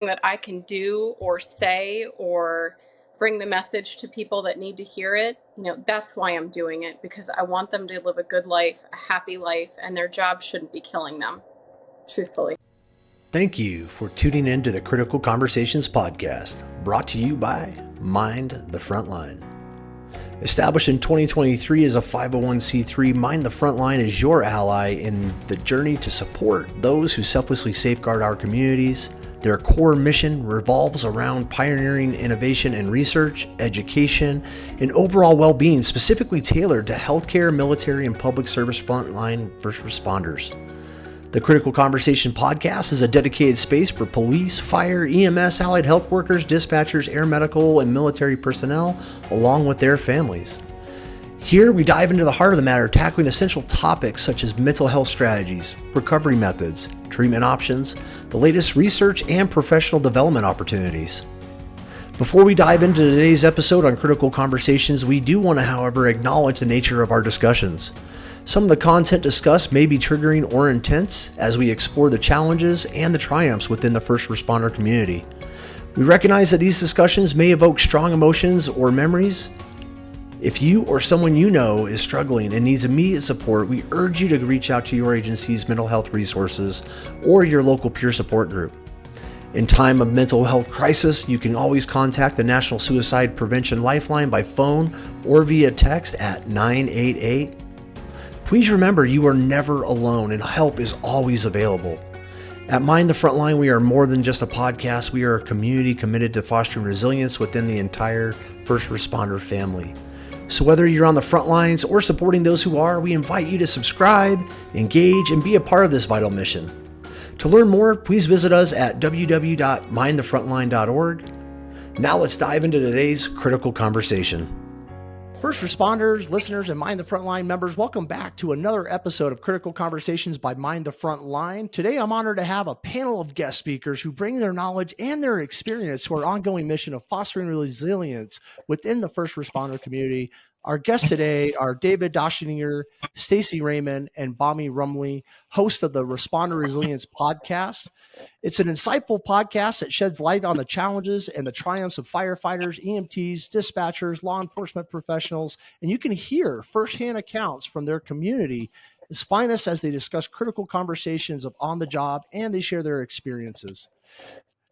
that I can do or say or bring the message to people that need to hear it, that's why I'm doing it, because I want them to live a good life, a happy life, and their job shouldn't be killing them, truthfully. Thank you for tuning in to the Critical Conversations podcast, brought to you by Mind the Frontline. Established in 2023 as a 501c3, Mind the Frontline is your ally in the journey to support those who selflessly safeguard our communities. Their core mission revolves around pioneering innovation and research, education, and overall well-being specifically tailored to healthcare, military, and public service frontline first responders. The Critical Conversation podcast is a dedicated space for police, fire, EMS, allied health workers, dispatchers, air medical, and military personnel, along with their families. Here, we dive into the heart of the matter, tackling essential topics such as mental health strategies, recovery methods, treatment options, the latest research, and professional development opportunities. Before we dive into today's episode on Critical Conversations, we do want to, however, acknowledge the nature of our discussions. Some of the content discussed may be triggering or intense as we explore the challenges and the triumphs within the first responder community. We recognize that these discussions may evoke strong emotions or memories. If you or someone you know is struggling and needs immediate support, we urge you to reach out to your agency's mental health resources or your local peer support group. In time of mental health crisis, you can always contact the National Suicide Prevention Lifeline by phone or via text at 988. Please remember you are never alone and help is always available. At Mind the Frontline, we are more than just a podcast. We are a community committed to fostering resilience within the entire first responder family. So whether you're on the front lines or supporting those who are, we invite you to subscribe, engage, and be a part of this vital mission. To learn more, please visit us at www.mindthefrontline.org. Now let's dive into today's critical conversation. First responders, listeners, and Mind the Frontline members, welcome back to another episode of Critical Conversations by Mind the Frontline. Today, I'm honored to have a panel of guest speakers who bring their knowledge and their experience to our ongoing mission of fostering resilience within the first responder community. Our guests today are David Doshenier, Stacy Raymond, and Bonnie Rumley, hosts of the Responder Resilience podcast. It's an insightful podcast that sheds light on the challenges and the triumphs of firefighters, EMTs, dispatchers, law enforcement professionals, and you can hear firsthand accounts from their community as finest as they discuss critical conversations of on the job and they share their experiences.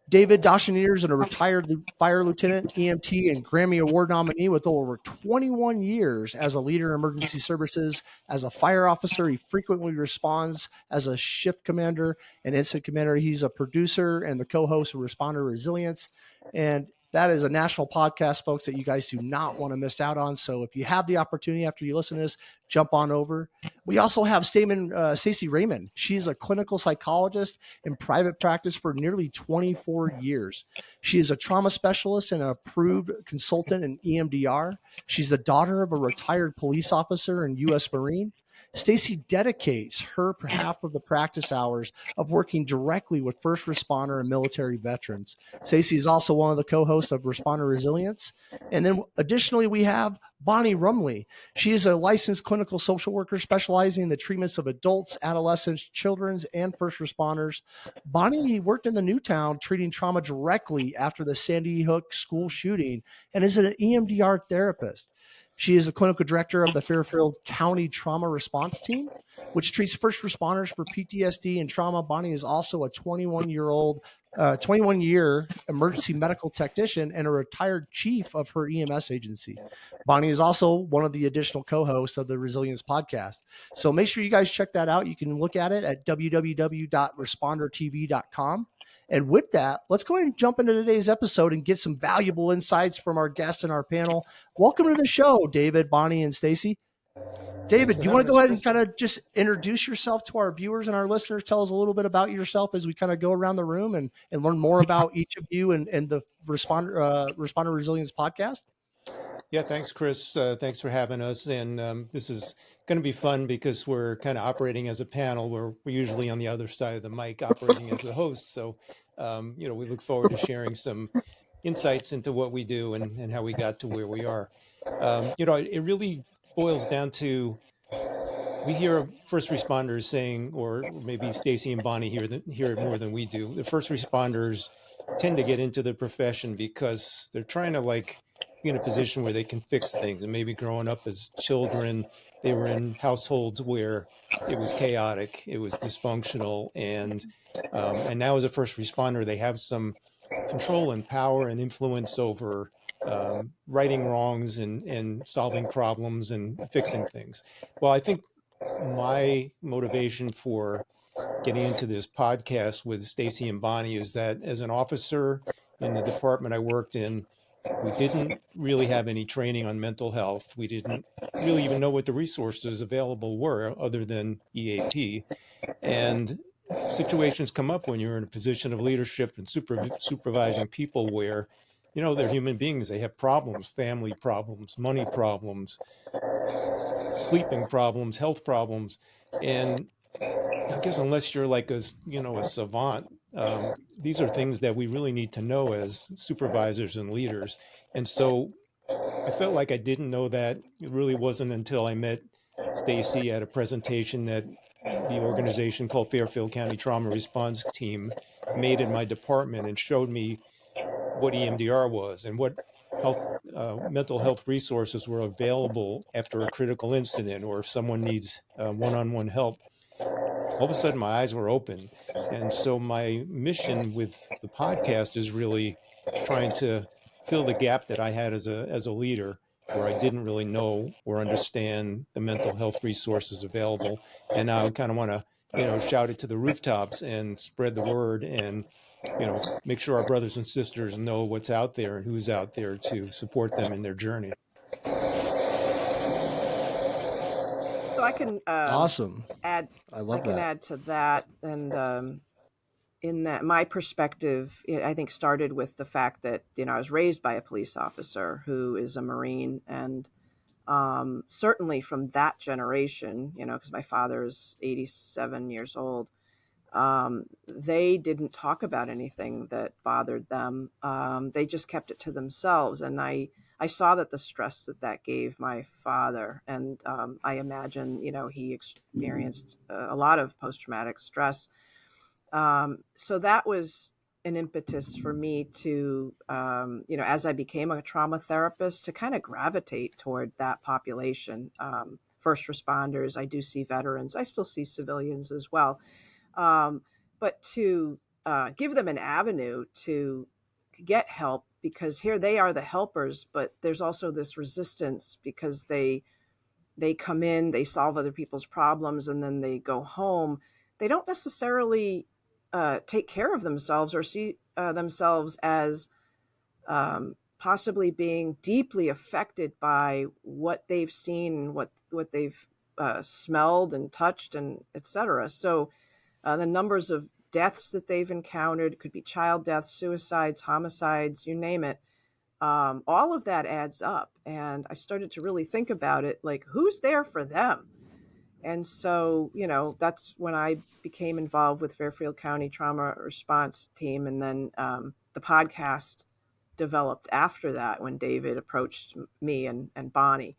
David Doshenier is a retired fire lieutenant, EMT, and Grammy Award nominee with over 21 years as a leader in emergency services. As a fire officer, he frequently responds as a shift commander and incident commander. He's a producer and the co-host of Responder Resilience. And that is a national podcast, folks, that you guys do not want to miss out on. So if you have the opportunity after you listen to this, jump on over. We also have Stacy Raymond. She's a clinical psychologist in private practice for nearly 24 years. She is a trauma specialist and an approved consultant in EMDR. She's the daughter of a retired police officer and U.S. Marine. Stacy dedicates her half of the practice hours of working directly with first responder and military veterans. Stacy is also one of the co-hosts of Responder Resilience. And then additionally, we have Bonnie Rumley. She is a licensed clinical social worker specializing in the treatments of adults, adolescents, children, and first responders. Bonnie worked in the Newtown treating trauma directly after the Sandy Hook school shooting and is an EMDR therapist. She is a clinical director of the Fairfield County Trauma Response Team, which treats first responders for PTSD and trauma. Bonnie is also a 21-year emergency medical technician and a retired chief of her EMS agency. Bonnie is also one of the additional co-hosts of the Resilience podcast. So make sure you guys check that out. You can look at it at www.respondertv.com. And with that, let's go ahead and jump into today's episode and get some valuable insights from our guests and our panel. Welcome to the show, David, Bonnie, and Stacy. David, do you want to go ahead and kind of just introduce yourself to our viewers and our listeners? Tell us a little bit about yourself as we kind of go around the room and learn more about each of you and the Responder Resilience podcast. Yeah, thanks, Chris. Thanks for having us. And this is going to be fun because we're kind of operating as a panel where we're usually on the other side of the mic operating as the host. So, we look forward to sharing some insights into what we do and how we got to where we are. It really boils down to, we hear first responders saying, or maybe Stacy and Bonnie hear it more than we do. The first responders tend to get into the profession because they're trying to like be in a position where they can fix things. And maybe growing up as children, they were in households where it was chaotic, it was dysfunctional, and now as a first responder, they have some control and power and influence over righting wrongs and solving problems and fixing things. Well, I think my motivation for getting into this podcast with Stacy and Bonnie is that as an officer in the department I worked in, we didn't really have any training on mental health. We didn't really even know what the resources available were other than EAP. And situations come up when you're in a position of leadership and supervising people where, you know, they're human beings. They have problems, family problems, money problems, sleeping problems, health problems. And I guess unless you're like a, you know, a savant, these are things that we really need to know as supervisors and leaders. And so I felt like I didn't know that. It really wasn't until I met Stacy at a presentation that the organization called Fairfield County Trauma Response Team made in my department and showed me what EMDR was and what health, mental health resources were available after a critical incident, or if someone needs one-on-one help. All of a sudden my eyes were open. And so my mission with the podcast is really trying to fill the gap that I had as a leader, where I didn't really know or understand the mental health resources available. And now I kind of want to, you know, shout it to the rooftops and spread the word and, you know, make sure our brothers and sisters know what's out there and who's out there to support them in their journey. So I can Awesome. add. I love can that. add to that, and in that, my perspective, I think, started with the fact that, you know, I was raised by a police officer who is a Marine, and certainly from that generation, you know, because my father is 87 years old. They didn't talk about anything that bothered them. They just kept it to themselves. And I saw that the stress that gave my father, and I imagine, you know, he experienced a lot of post-traumatic stress. So that was an impetus for me to, you know, as I became a trauma therapist, to kind of gravitate toward that population. First responders, I do see veterans, I still see civilians as well. But to give them an avenue to get help, because here they are the helpers, but there's also this resistance because they come in, they solve other people's problems, and then they go home. They don't necessarily take care of themselves or see themselves as possibly being deeply affected by what they've seen, what they've smelled and touched, and etc. So the numbers of deaths that they've encountered, could be child deaths, suicides, homicides, you name it. All of that adds up. And I started to really think about it, like, who's there for them? And so, you know, that's when I became involved with Fairfield County Trauma Response Team. And then the podcast developed after that, when David approached me and Bonnie.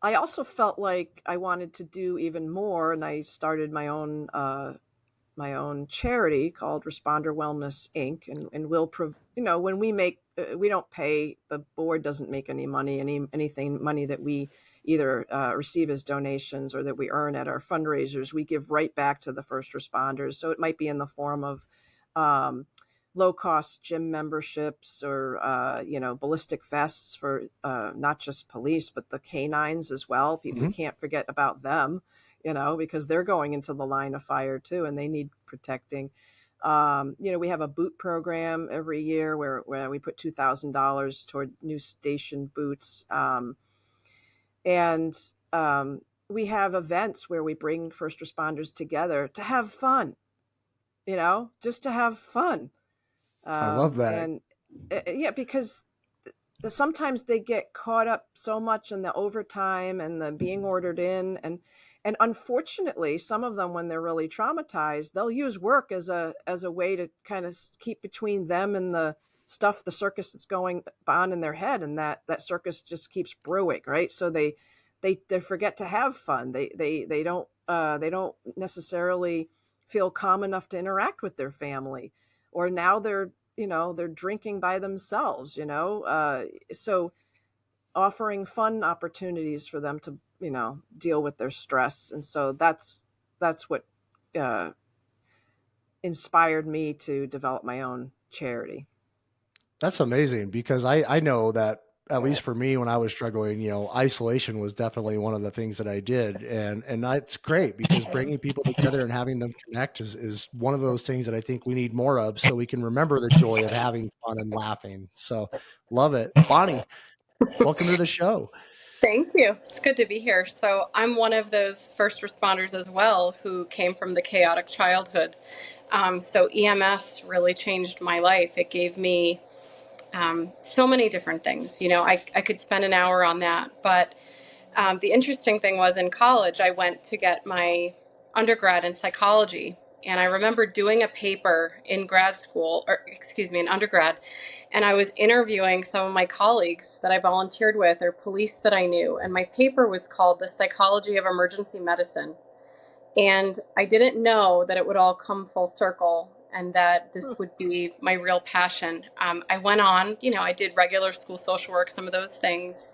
I also felt like I wanted to do even more, and I started my own charity called Responder Wellness Inc. And we'll, you know, when we make, we don't pay, the board doesn't make any money, anything money that we either receive as donations or that we earn at our fundraisers, we give right back to the first responders. So it might be in the form of low-cost gym memberships, or you know, ballistic vests for not just police but the canines as well. People, we can't forget about them, you know, because they're going into the line of fire too, and they need protecting. You know, we have a boot program every year where we put $2,000 toward new station boots, and we have events where we bring first responders together to have fun, you know, just to have fun. I love that. And yeah, because sometimes they get caught up so much in the overtime and the being ordered in, and unfortunately, some of them, when they're really traumatized, they'll use work as a way to kind of keep between them and the stuff, the circus that's going on in their head, and that circus just keeps brewing, right? So they forget to have fun. They don't necessarily feel calm enough to interact with their family, or now they're drinking by themselves, so offering fun opportunities for them to deal with their stress. And so that's what uh, inspired me to develop my own charity. That's amazing because I know that at least for me when I was struggling, isolation was definitely one of the things that I did. And that's great because bringing people together and having them connect is one of those things that I think we need more of so we can remember the joy of having fun and laughing. So love it. Bonnie, welcome to the show. Thank you. It's good to be here. So, I'm one of those first responders as well who came from the chaotic childhood. So, EMS really changed my life. It gave me so many different things. I could spend an hour on that. But the interesting thing was in college, I went to get my undergrad in psychology. And I remember doing a paper in grad school, or excuse me, in undergrad, and I was interviewing some of my colleagues that I volunteered with or police that I knew. And my paper was called The Psychology of Emergency Medicine. And I didn't know that it would all come full circle and that this would be my real passion. I went on, I did regular school social work, some of those things.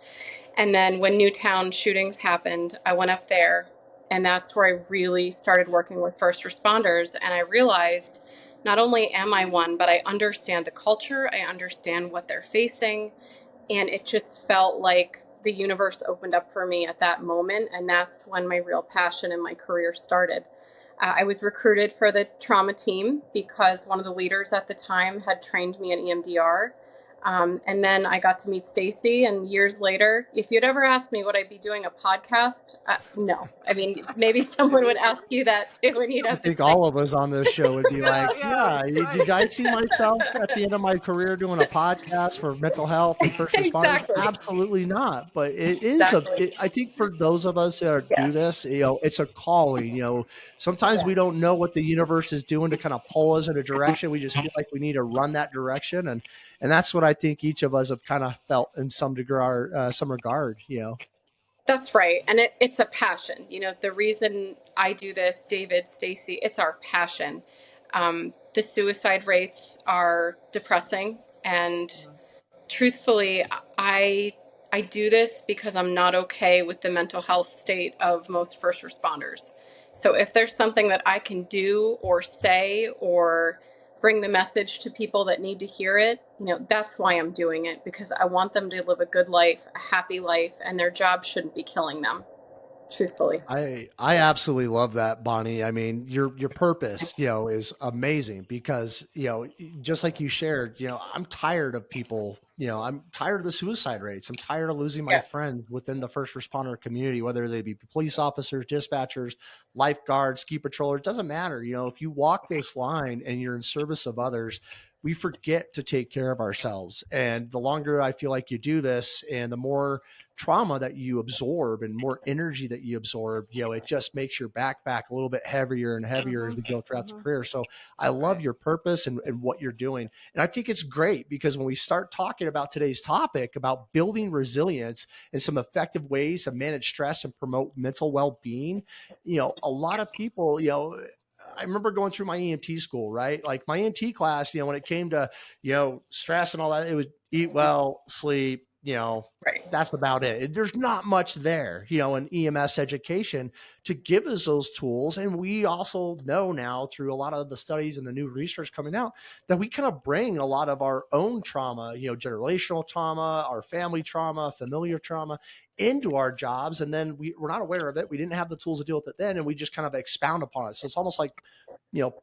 And then when Newtown shootings happened, I went up there, and that's where I really started working with first responders. And I realized not only am I one, but I understand the culture, I understand what they're facing. And it just felt like the universe opened up for me at that moment. And that's when my real passion in my career started. I was recruited for the trauma team because one of the leaders at the time had trained me in EMDR. And then I got to meet Stacy, and years later, if you'd ever asked me would I be doing a podcast, no. I mean, maybe someone would ask you that too, and you'd I have to think say, all of us on this show would be like, Yeah, did I see myself at the end of my career doing a podcast for mental health and first responders? exactly, Absolutely not. But it is exactly, I think for those of us that yeah, do this, it's a calling. Sometimes yeah. we don't know what the universe is doing to kind of pull us in a direction. We just feel like we need to run that direction, and that's what I think each of us have kind of felt in some degree, some regard. That's right. And it's a passion. The reason I do this, David, Stacy, it's our passion. The suicide rates are depressing, and truthfully, I do this because I'm not okay with the mental health state of most first responders. So if there's something that I can do or say or bring the message to people that need to hear it, that's why I'm doing it, because I want them to live a good life, a happy life, and their job shouldn't be killing them, truthfully. I absolutely love that, Bonnie. I mean, your purpose, is amazing because, just like you shared, I'm tired of people, I'm tired of the suicide rates. I'm tired of losing my Yes. friends within the first responder community, whether they be police officers, dispatchers, lifeguards, ski patrollers, it doesn't matter. If you walk this line and you're in service of others, we forget to take care of ourselves. And the longer I feel like you do this and the more trauma that you absorb and more energy that you absorb, it just makes your backpack a little bit heavier and heavier as we go throughout the career. So I love Right. your purpose and what you're doing. And I think it's great because when we start talking about today's topic about building resilience and some effective ways to manage stress and promote mental well-being, a lot of people, I remember going through my EMT school, right? Like my EMT class, when it came to, stress and all that, it was eat well, sleep, Right. that's about it. There's not much there, in EMS education to give us those tools. And we also know now through a lot of the studies and the new research coming out that we kind of bring a lot of our own trauma, generational trauma, our family trauma, familiar trauma into our jobs. And then we're not aware of it. We didn't have the tools to deal with it then. And we just kind of expound upon it. So it's almost like,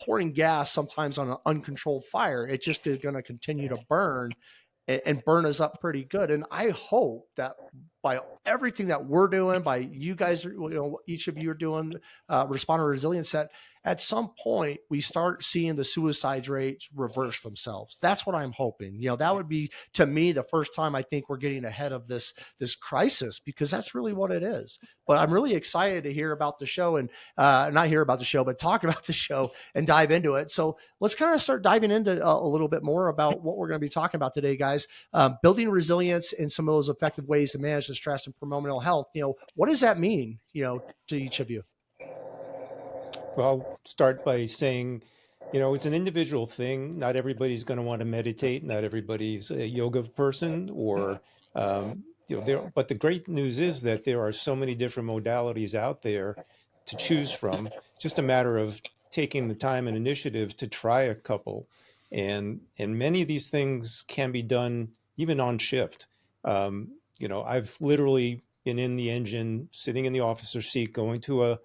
pouring gas sometimes on an uncontrolled fire. It just is going to continue to burn and burn us up pretty good. And I hope that by everything that we're doing, by you guys, each of you are doing responder resilience, that at some point we start seeing the suicide rates reverse themselves. That's what I'm hoping. That would be to me the first time I think we're getting ahead of this crisis, because that's really what it is. But I'm really excited to hear about the show and not hear about the show, but talk about the show and dive into it. So let's kind of start diving into a little bit more about what we're going to be talking about today, guys. Building resilience and some of those effective ways to manage the stress and promote mental health. What does that mean, to each of you? Well, I'll start by saying, it's an individual thing. Not everybody's going to want to meditate. Not everybody's a yoga person or, but the great news is that there are so many different modalities out there to choose from. Just a matter of taking the time and initiative to try a couple. And many of these things can be done even on shift. I've literally been in the engine, sitting in the officer's seat, going to a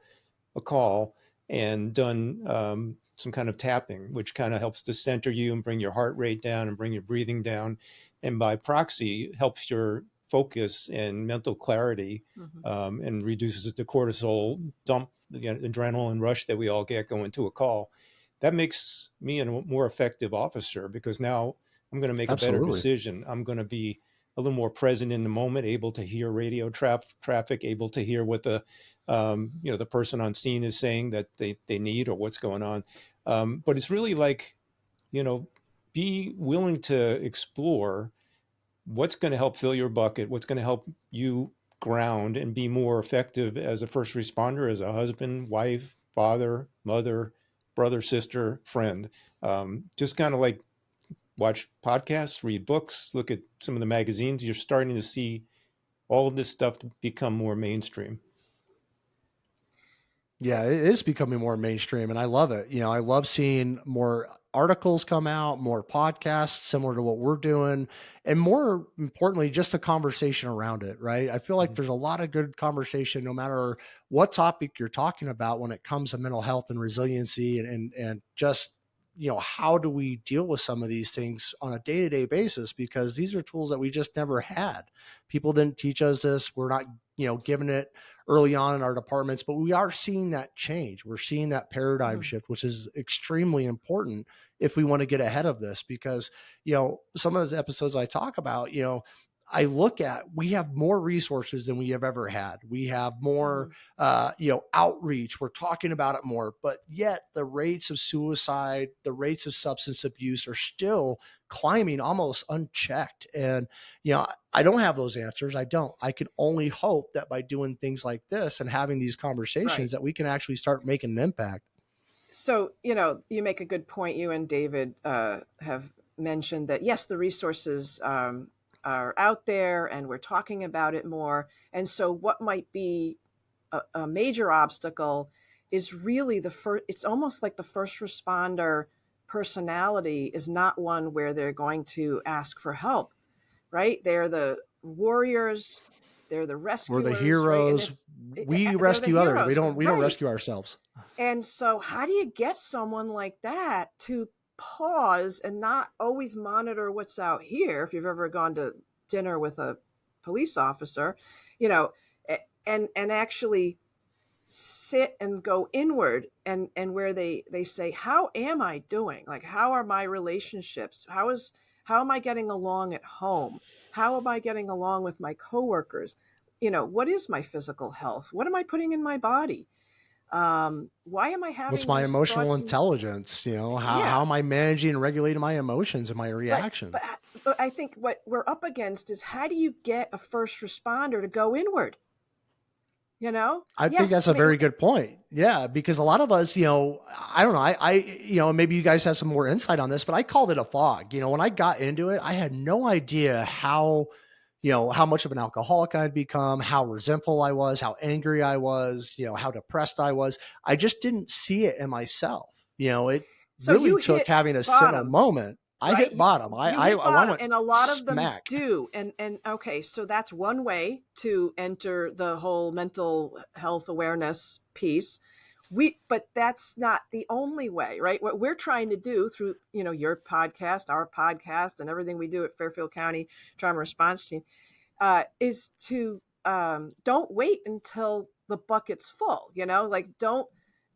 call and done some kind of tapping, which kind of helps to center you and bring your heart rate down and bring your breathing down. And by proxy, helps your focus and mental clarity and reduces the cortisol dump, the adrenaline rush that we all get going to a call. That makes me a more effective officer because now I'm going to make a better Absolutely. decision. I'm going to be a little more present in the moment, able to hear radio traffic, able to hear what the person on scene is saying that they need or what's going on. But it's really like, be willing to explore what's going to help fill your bucket, what's going to help you ground and be more effective as a first responder, as a husband, wife, father, mother, brother, sister, friend. Just kind of like watch podcasts, read books, look at some of the magazines. You're starting to see all of this stuff to become more mainstream. Yeah, it is becoming more mainstream and I love it. I love seeing more articles come out, more podcasts similar to what we're doing, and more importantly, just a conversation around it, right? I feel like Mhm. there's a lot of good conversation no matter what topic you're talking about when it comes to mental health and resiliency and just how do we deal with some of these things on a day-to-day basis, because these are tools that we just never had. People didn't teach us this. We're not given it early on in our departments, but we are seeing that change. We're seeing that paradigm shift, which is extremely important if we want to get ahead of this, because, some of those episodes I talk about, I look at, we have more resources than we have ever had. We have more, outreach. We're talking about it more, but yet the rates of suicide, the rates of substance abuse are still climbing almost unchecked. And, I don't have those answers. I don't. I can only hope that by doing things like this and having these conversations Right. that we can actually start making an impact. So, you make a good point. You and David have mentioned that, yes, the resources are out there and we're talking about it more. And so, what might be a major obstacle is really it's almost like the first responder personality is not one where they're going to ask for help, right? They're the warriors, they're the We're the rescuers, right? And heroes. if We they're the rescue others. We heroes, don't right? rescue ourselves. And so, how do you get someone like that to pause and not always monitor what's out here? If you've ever gone to dinner with a police officer, you know, and actually sit and go inward, and where they say, how am I doing? Like, how are my relationships? How am I getting along at home? How am I getting along with my coworkers? What is my physical health? What am I putting in my body? Why am I What's having my these emotional thoughts? And intelligence? How yeah, am I managing and regulating my emotions and my but reactions? but I think what we're up against is, how do you get a first responder to go inward? I think Yes, that's a very good point. Yeah, because a lot of us, I don't know, maybe you guys have some more insight on this, but I called it a fog. When I got into it, I had no idea how much of an alcoholic I'd become, how resentful I was, how angry I was, how depressed I was. I just didn't see it in myself. It so really you took hit having a single bottom, moment. I right? hit bottom. You I hit bottom, went and a lot of them smack. do. And okay, so that's one way to enter the whole mental health awareness piece. But that's not the only way, right? What we're trying to do through your podcast, our podcast, and everything we do at Fairfield County Trauma Response Team is to don't wait until the bucket's full. Like, don't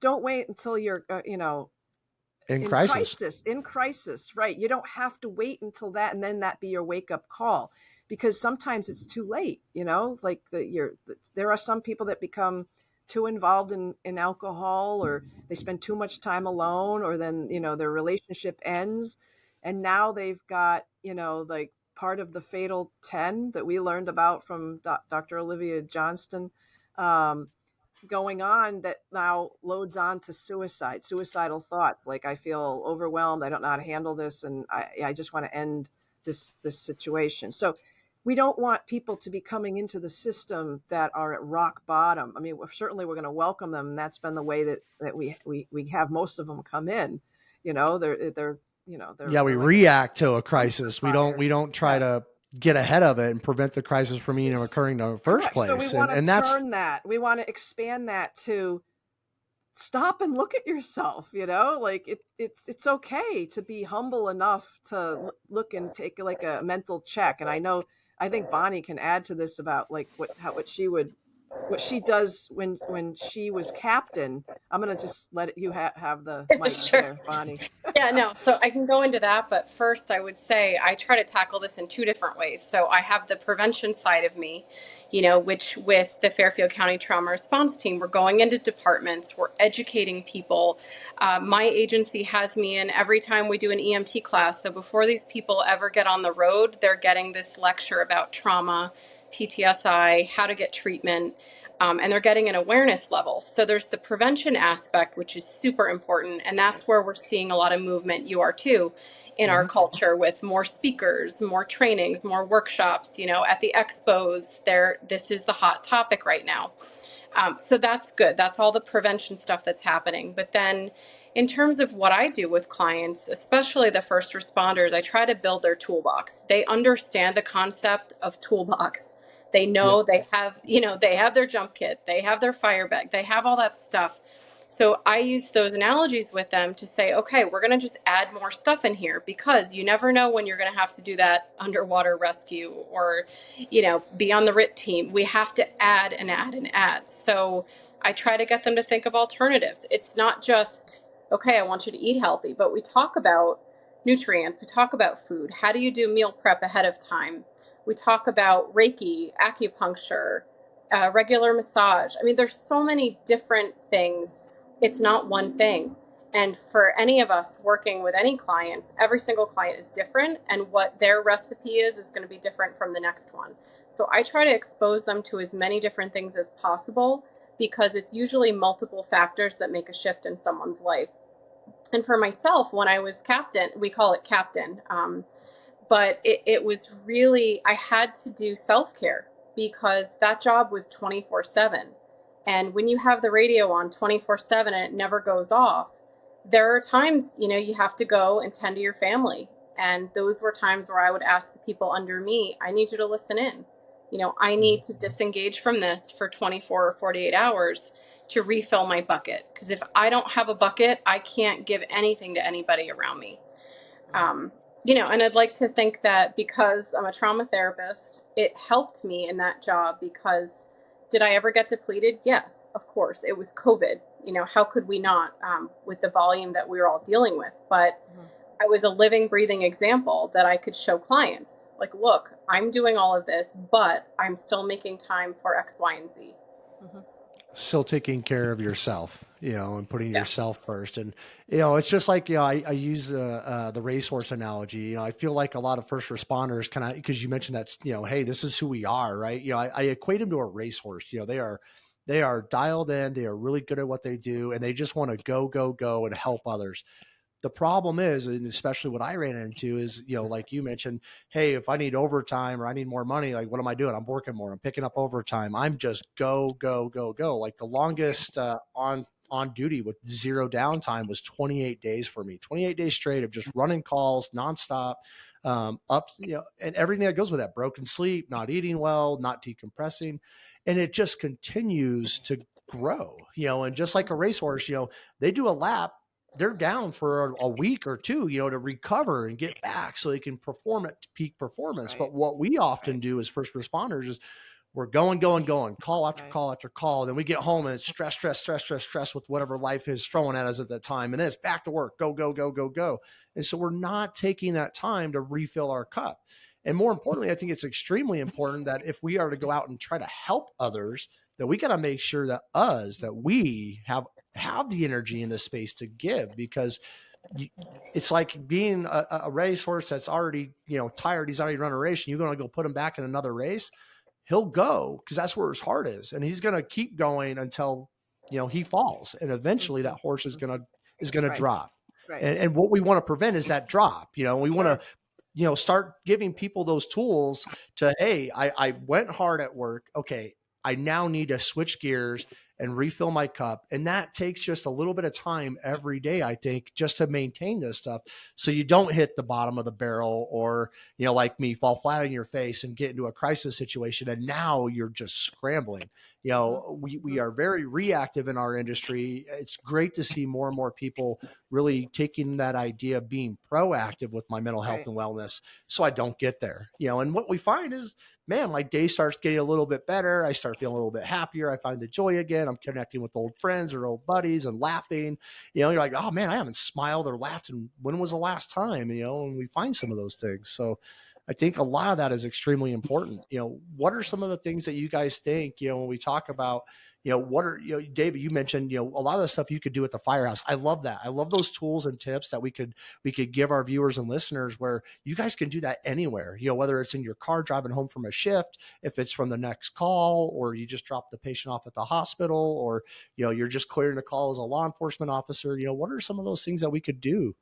wait until you're In in crisis. crisis, right? You don't have to wait until that and then that be your wake up call, because sometimes it's too late. Like there are some people that become too involved in alcohol, or they spend too much time alone, or then their relationship ends, and now they've got like part of the fatal 10 that we learned about from Dr. Olivia Johnston. um, going on that now loads on to suicidal thoughts. Like, I feel overwhelmed. I don't know how to handle this. And I just want to end this situation. So we don't want people to be coming into the system that are at rock bottom. I mean, certainly we're going to welcome them. And that's been the way that we have most of them come in, they're Yeah, we they're like react to a crisis. We don't try yeah. to get ahead of it and prevent the crisis from even It's- occurring in the first Correct. So we place. want to And that's turn that. We want to expand that to stop and look at yourself. Like it's okay to be humble enough to look and take like a mental check. And I think Bonnie can add to this about like what she does when she was captain. I'm gonna just let you have the mic Sure. there, Bonnie. Yeah, no, so I can go into that, but first I would say I try to tackle this in two different ways. So I have the prevention side of me, which with the Fairfield County Trauma Response Team, we're going into departments, we're educating people. My agency has me in every time we do an EMT class. So before these people ever get on the road, they're getting this lecture about trauma, PTSI, how to get treatment. And they're getting an awareness level. So there's the prevention aspect, which is super important. And that's where we're seeing a lot of movement, you are too, in our culture with more speakers, more trainings, more workshops, at the expos this is the hot topic right now. So that's good. That's all the prevention stuff that's happening. But then in terms of what I do with clients, especially the first responders, I try to build their toolbox. They understand the concept of toolbox. They know they have their jump kit, they have their fire bag, they have all that stuff. So I use those analogies with them to say, okay, we're going to just add more stuff in here because you never know when you're going to have to do that underwater rescue or, be on the RIT team. We have to add and add and add. So I try to get them to think of alternatives. It's not just, okay, I want you to eat healthy, but we talk about nutrients, we talk about food. How do you do meal prep ahead of time? We talk about Reiki, acupuncture, regular massage. I mean, there's so many different things. It's not one thing. And for any of us working with any clients, every single client is different. And what their recipe is going to be different from the next one. So I try to expose them to as many different things as possible because it's usually multiple factors that make a shift in someone's life. And for myself, when I was captain, we call it captain. But it was really, I had to do self-care because that job was 24/7. And when you have the radio on 24/7 and it never goes off, there are times, you have to go and tend to your family. And those were times where I would ask the people under me, I need you to listen in. I need to disengage from this for 24 or 48 hours to refill my bucket. Because if I don't have a bucket, I can't give anything to anybody around me. And I'd like to think that because I'm a trauma therapist, it helped me in that job because did I ever get depleted? Yes, of course. It was COVID. How could we not with the volume that we were all dealing with? But I was a living, breathing example that I could show clients. Like, look, I'm doing all of this, but I'm still making time for X, Y, and Z. Still taking care of yourself, and putting yourself first. And, it's just like, I use the racehorse analogy. I feel like a lot of first responders because you mentioned that, hey, this is who we are, right? I equate them to a racehorse. They are dialed in, they are really good at what they do, and they just want to go, go, go and help others. The problem is, and especially what I ran into is, like you mentioned, hey, if I need overtime or I need more money, like, what am I doing? I'm working more. I'm picking up overtime. I'm just go, go, go, go. Like the longest on duty with zero downtime was 28 days for me, 28 days straight of just running calls nonstop, up, and everything that goes with that, broken sleep, not eating well, not decompressing. And it just continues to grow, and just like a racehorse, they do a lap, they're down for a week or two, to recover and get back so they can perform at peak performance. Right. But what we often do as first responders is we're going, call after call after call. Then we get home and it's stress with whatever life is throwing at us at that time. And then it's back to work, go, go, go, go, go. And so we're not taking that time to refill our cup. And more importantly, I think it's extremely important that if we are to go out and try to help others, that we got to make sure that we have the energy in this space to give, because it's like being a racehorse that's already, tired. He's already run a race and you're going to go put him back in another race. He'll go because that's where his heart is. And he's going to keep going until he falls, and eventually Mhm. that horse is Mhm. gonna Right. drop. Right. And what we want to prevent is that drop. We want Sure. to start giving people those tools to, hey, I went hard at work. Okay, I now need to switch gears and refill my cup. And that takes just a little bit of time every day, I think, just to maintain this stuff. So you don't hit the bottom of the barrel or, like me, fall flat on your face and get into a crisis situation. And now you're just scrambling. Mhm. We Mhm. are very reactive in our industry. It's great to see more and more people really taking that idea of being proactive with my mental health Right. and wellness so I don't get there. And what we find is, man, my day starts getting a little bit better. I start feeling a little bit happier. I find the joy again. I'm connecting with old friends or old buddies and laughing. You're like, oh man, I haven't smiled or laughed in when was the last time? And we find some of those things. So I think a lot of that is extremely important. What are some of the things that you guys think, when we talk about, what are, David, you mentioned, a lot of the stuff you could do at the firehouse. I love that. I love those tools and tips that we could give our viewers and listeners, where you guys can do that anywhere, whether it's in your car driving home from a shift, if it's from the next call, or you just drop the patient off at the hospital, or, you're just clearing a call as a law enforcement officer. What are some of those things that we could do?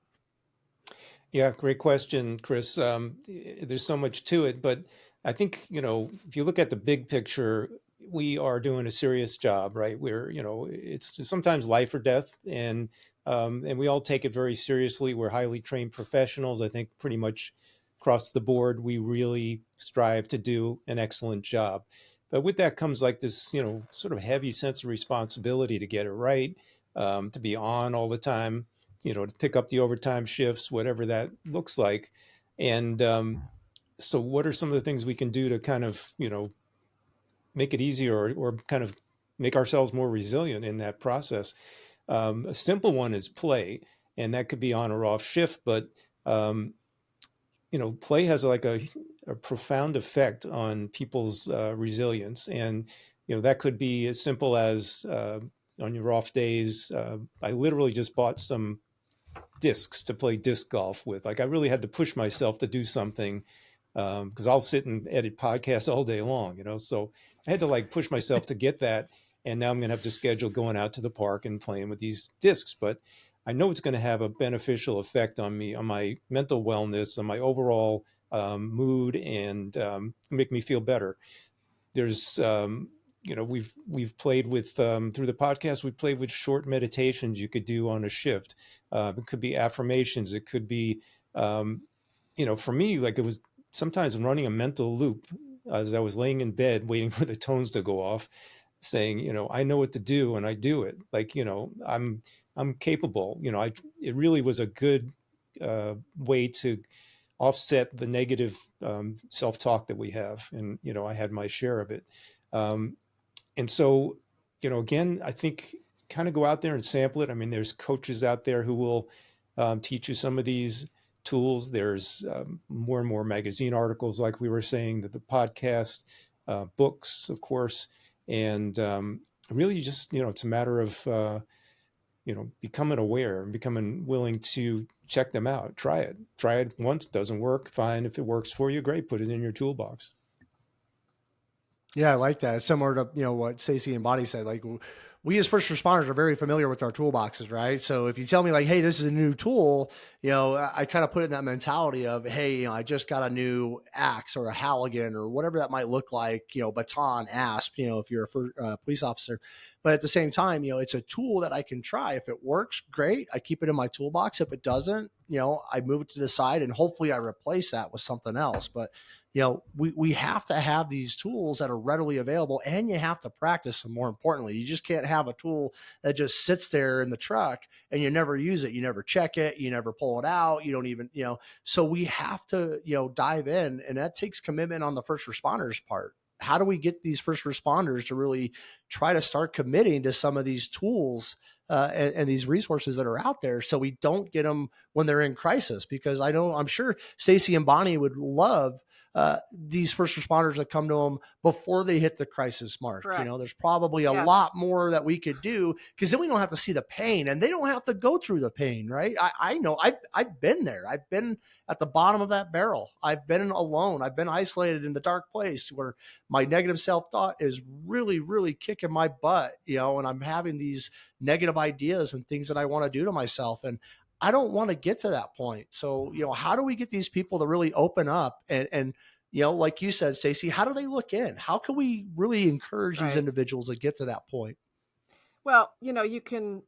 Yeah, great question, Chris. There's so much to it, but I think, if you look at the big picture, we are doing a serious job, right? It's sometimes life or death, and we all take it very seriously. We're highly trained professionals. I think pretty much across the board, we really strive to do an excellent job. But with that comes like this, sort of heavy sense of responsibility to get it right, to be on all the time, to pick up the overtime shifts, whatever that looks like. And so, what are some of the things we can do to kind of, make it easier, or kind of make ourselves more resilient in that process? A simple one is play, and that could be on or off shift, but um, play has like a profound effect on people's resilience, and that could be as simple as on your off days. I literally just bought some discs to play disc golf with. Like I really had to push myself to do something, because I'll sit and edit podcasts all day long, So I had to like push myself to get that. And now I'm going to have to schedule going out to the park and playing with these discs. But I know it's going to have a beneficial effect on me, on my mental wellness, on my overall mood, and make me feel better. There's we've played with, through the podcast, we played with short meditations you could do on a shift. It could be affirmations, it could be, um, for me, like, it was sometimes running a mental loop as I was laying in bed waiting for the tones to go off, saying, I know what to do and I do it. Like, I'm capable. It really was a good way to offset the negative self-talk that we have, and I had my share of it. um, and so, again, I think kind of go out there and sample it. I mean, there's coaches out there who will teach you some of these tools. There's more and more magazine articles, like we were saying, that the podcast, books, of course. And really just, it's a matter of becoming aware and becoming willing to check them out. Try it once. Doesn't work, fine. If it works for you, great, put it in your toolbox. Yeah, I like that. It's similar to, what Stacy and Bonnie said. Like, we as first responders are very familiar with our toolboxes, right? So if you tell me like, hey, this is a new tool, I kind of put in that mentality of, hey, I just got a new axe or a Halligan or whatever that might look like, baton, asp, if you're a police officer. But at the same time, it's a tool that I can try. If it works, great. I keep it in my toolbox. If it doesn't, I move it to the side and hopefully I replace that with something else. But we have to have these tools that are readily available, and you have to practice them. More importantly, you just can't have a tool that just sits there in the truck and you never use it. You never check it. You never pull it out. You don't even, so we have to, dive in, and that takes commitment on the first responders part. How do we get these first responders to really try to start committing to some of these tools and these resources that are out there, so we don't get them when they're in crisis? Because I'm sure Stacy and Bonnie would love these first responders that come to them before they hit the crisis mark. Correct. There's probably a Yes. lot more that we could do, because then we don't have to see the pain and they don't have to go through the pain, right? I know I've been there. I've been at the bottom of that barrel. I've been alone. I've been isolated in the dark place where my negative self-thought is really, really kicking my butt, and I'm having these negative ideas and things that I want to do to myself. And I don't want to get to that point. So, how do we get these people to really open up and like you said, Stacy, how do they look in? How can we really encourage these Right. individuals to get to that point? Well, you can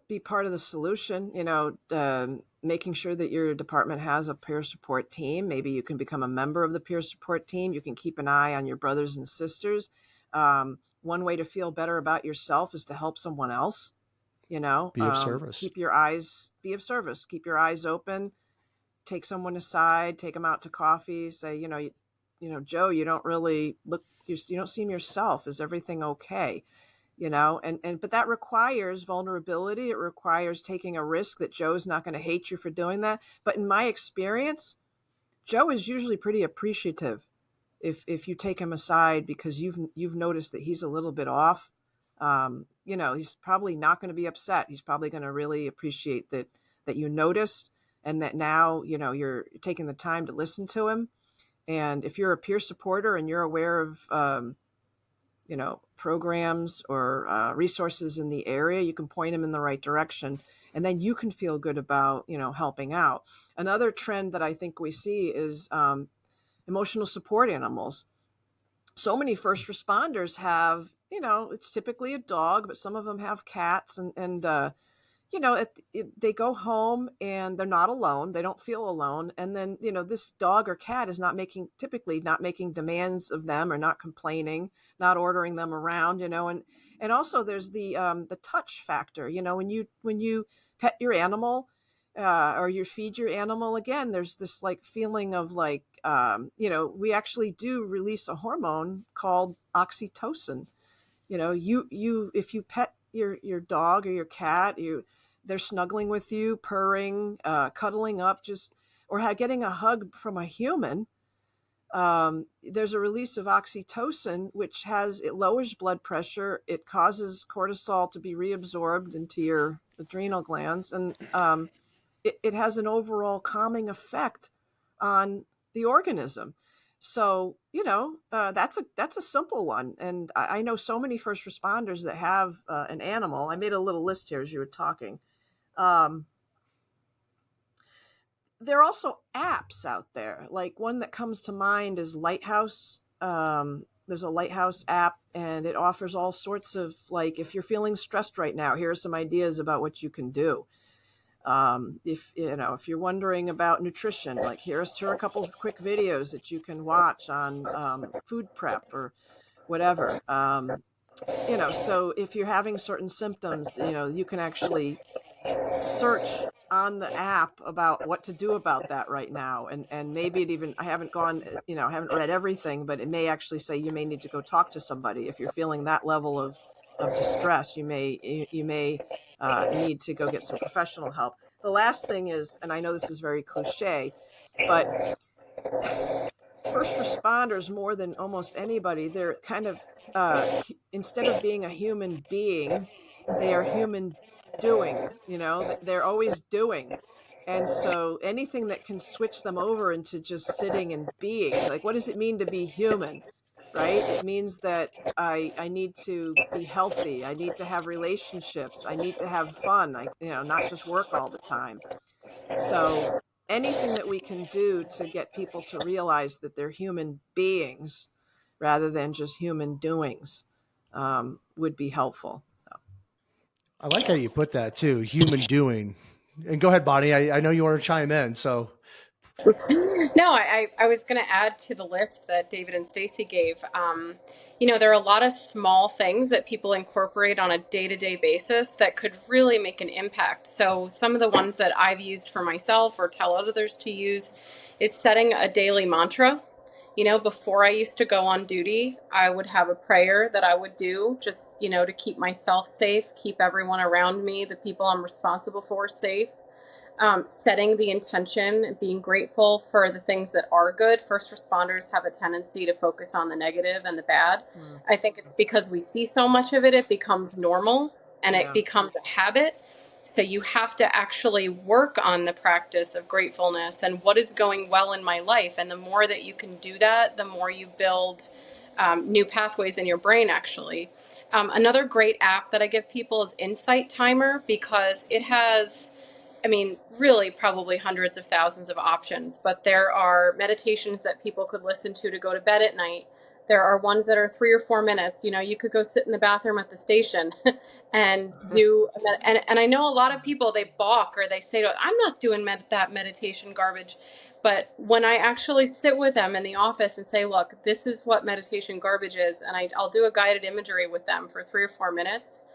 be part of the solution, making sure that your department has a peer support team. Maybe you can become a member of the peer support team. You can keep an eye on your brothers and sisters. One way to feel better about yourself is to help someone else. Be of service. Be of service. Keep your eyes open. Take someone aside. Take them out to coffee. Say, Joe, you don't really look. You don't seem yourself. Is everything okay? But that requires vulnerability. It requires taking a risk that Joe's not going to hate you for doing that. But in my experience, Joe is usually pretty appreciative if you take him aside, because you've noticed that he's a little bit off. He's probably not going to be upset. He's probably going to really appreciate that you noticed, and that now, you're taking the time to listen to him. And if you're a peer supporter and you're aware of, programs or resources in the area, you can point them in the right direction, and then you can feel good about, helping out. Another trend that I think we see is emotional support animals. So many first responders have, it's typically a dog, but some of them have cats, and they go home and they're not alone. They don't feel alone. And then, this dog or cat is typically not making demands of them, or not complaining, not ordering them around, and also there's the touch factor. When you pet your animal, or you feed your animal, again, there's this feeling of we actually do release a hormone called oxytocin. If you pet your dog or your cat, they're snuggling with you, purring, cuddling up, or getting a hug from a human. There's a release of oxytocin, which it lowers blood pressure. It causes cortisol to be reabsorbed into your adrenal glands, and it has an overall calming effect on the organism. So, that's a simple one. And I know so many first responders that have an animal. I made a little list here as you were talking. There are also apps out there. Like, one that comes to mind is Lighthouse. There's a Lighthouse app, and it offers all sorts of, if you're feeling stressed right now, here are some ideas about what you can do. If you're wondering about nutrition, here are a couple of quick videos that you can watch on food prep or whatever. So if you're having certain symptoms, you can actually search on the app about what to do about that right now. And maybe I haven't read everything, but it may actually say you may need to go talk to somebody. If you're feeling that level of distress, you may need to go get some professional help. The last thing is, and I know this is very cliche, but first responders, more than almost anybody, they're kind of, instead of being a human being, they are human doing. They're always doing. And so anything that can switch them over into just sitting and being, what does it mean to be human? Right? It means that I need to be healthy. I need to have relationships. I need to have fun. Not just work all the time. So anything that we can do to get people to realize that they're human beings rather than just human doings would be helpful. So I like how you put that too, human doing. And go ahead, Bonnie. I know you want to chime in, so. No, I was going to add to the list that David and Stacy gave. There are a lot of small things that people incorporate on a day-to-day basis that could really make an impact. So some of the ones that I've used for myself or tell others to use is setting a daily mantra. Before I used to go on duty, I would have a prayer that I would do just, to keep myself safe, keep everyone around me, the people I'm responsible for, safe. setting the intention, being grateful for the things that are good. First responders have a tendency to focus on the negative and the bad. I think it's because we see so much of it, it becomes normal and it becomes a habit. So you have to actually work on the practice of gratefulness and what is going well in my life. And the more that you can do that, the more you build new pathways in your brain, actually. Another great app that I give people is Insight Timer, because it has, I mean, really probably hundreds of thousands of options, but there are meditations that people could listen to go to bed at night. There are ones that are 3 or 4 minutes. You know, you could go sit in the bathroom at the station and do, and I know a lot of people, they balk or they say, I'm not doing that meditation garbage. But when I actually sit with them in the office and say, look, this is what meditation garbage is, and I'll do a guided imagery with them for 3 or 4 minutes,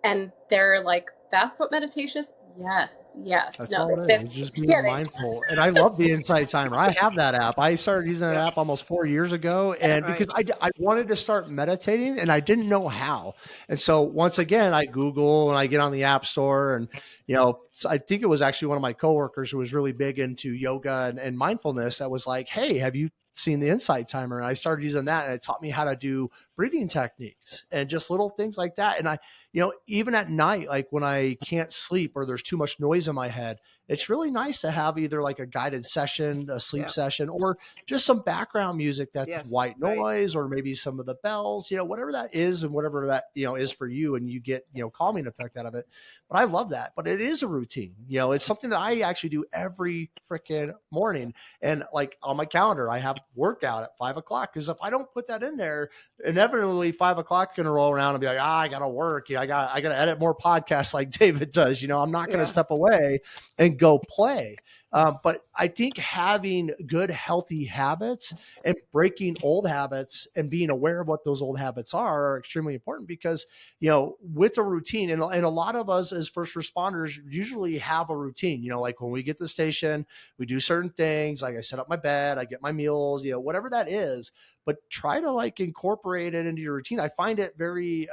and they're like, that's what meditation is? Yes, yes. That's No, all it is. It's just being mindful. And I love the Insight Timer. I have that app. I started using that app almost 4 years ago. And because I wanted to start meditating and I didn't know how. And so once again, I Google and I get on the App Store. And, you know, I think it was actually one of my coworkers who was really big into yoga and mindfulness that was like, hey, have you seen the Insight Timer? And I started using that, and it taught me how to do breathing techniques and just little things like that. And you know, even at night, like when I can't sleep or there's too much noise in my head, it's really nice to have either like a guided session, a sleep session, or just some background music that's white noise, or maybe some of the bells, you know, whatever that is and whatever that, you know, is for you, and you get, you know, calming effect out of it. But I love that. But it is a routine. You know, it's something that I actually do every freaking morning. And like on my calendar, I have workout at 5 o'clock, because if I don't put that in there, inevitably 5 o'clock is going to roll around and be like, I got to work. I got to edit more podcasts like David does. You know, I'm not going to step away and go play. But I think having good, healthy habits and breaking old habits and being aware of what those old habits are extremely important, because, you know, with a routine, and a lot of us as first responders usually have a routine, you know, like when we get to the station, we do certain things, like I set up my bed, I get my meals, you know, whatever that is, but try to like incorporate it into your routine. I find it very,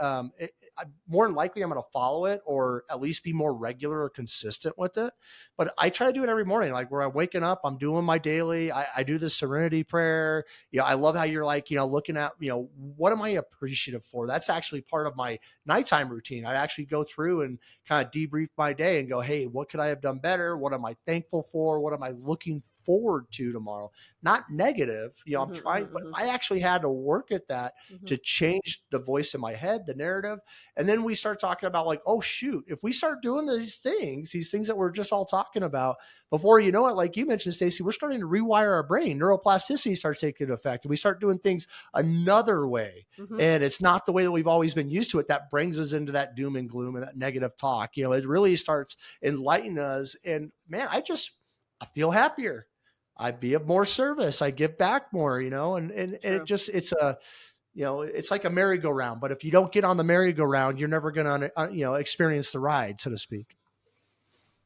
more than likely I'm going to follow it, or at least be more regular or consistent with it. But I try to do it every morning, like where I'm waking up, I'm doing my daily, I do the serenity prayer. You know, I love how you're like, you know, looking at, you know, what am I appreciative for? That's actually part of my nighttime routine. I actually go through and kind of debrief my day and go, hey, what could I have done better? What am I thankful for? What am I looking forward to tomorrow? Not negative, you know, I'm trying, but I actually had to work at that to change the voice in my head, the narrative. And then we start talking about like, oh shoot, if we start doing these things that we're just all talking about, before you know it, like you mentioned, Stacy, we're starting to rewire our brain. Neuroplasticity starts taking effect, and we start doing things another way. And it's not the way that we've always been used to it. That brings us into that doom and gloom and that negative talk. You know, it really starts enlightening us. And man, I feel happier. I be of more service. I give back more, you know, and it's a, you know, it's like a merry-go-round, but if you don't get on the merry-go-round, you're never going to, you know, experience the ride, so to speak.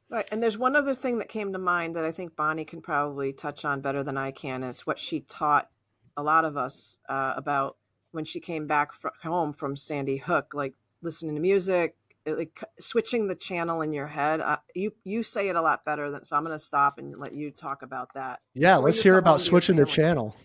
Right. And there's one other thing that came to mind that I think Bonnie can probably touch on better than I can. And it's what she taught a lot of us about when she came back home from Sandy Hook, like listening to music, like switching the channel in your head. You say it a lot better than, so I'm going to stop and let you talk about that. Yeah. Let's hear about switching the channel.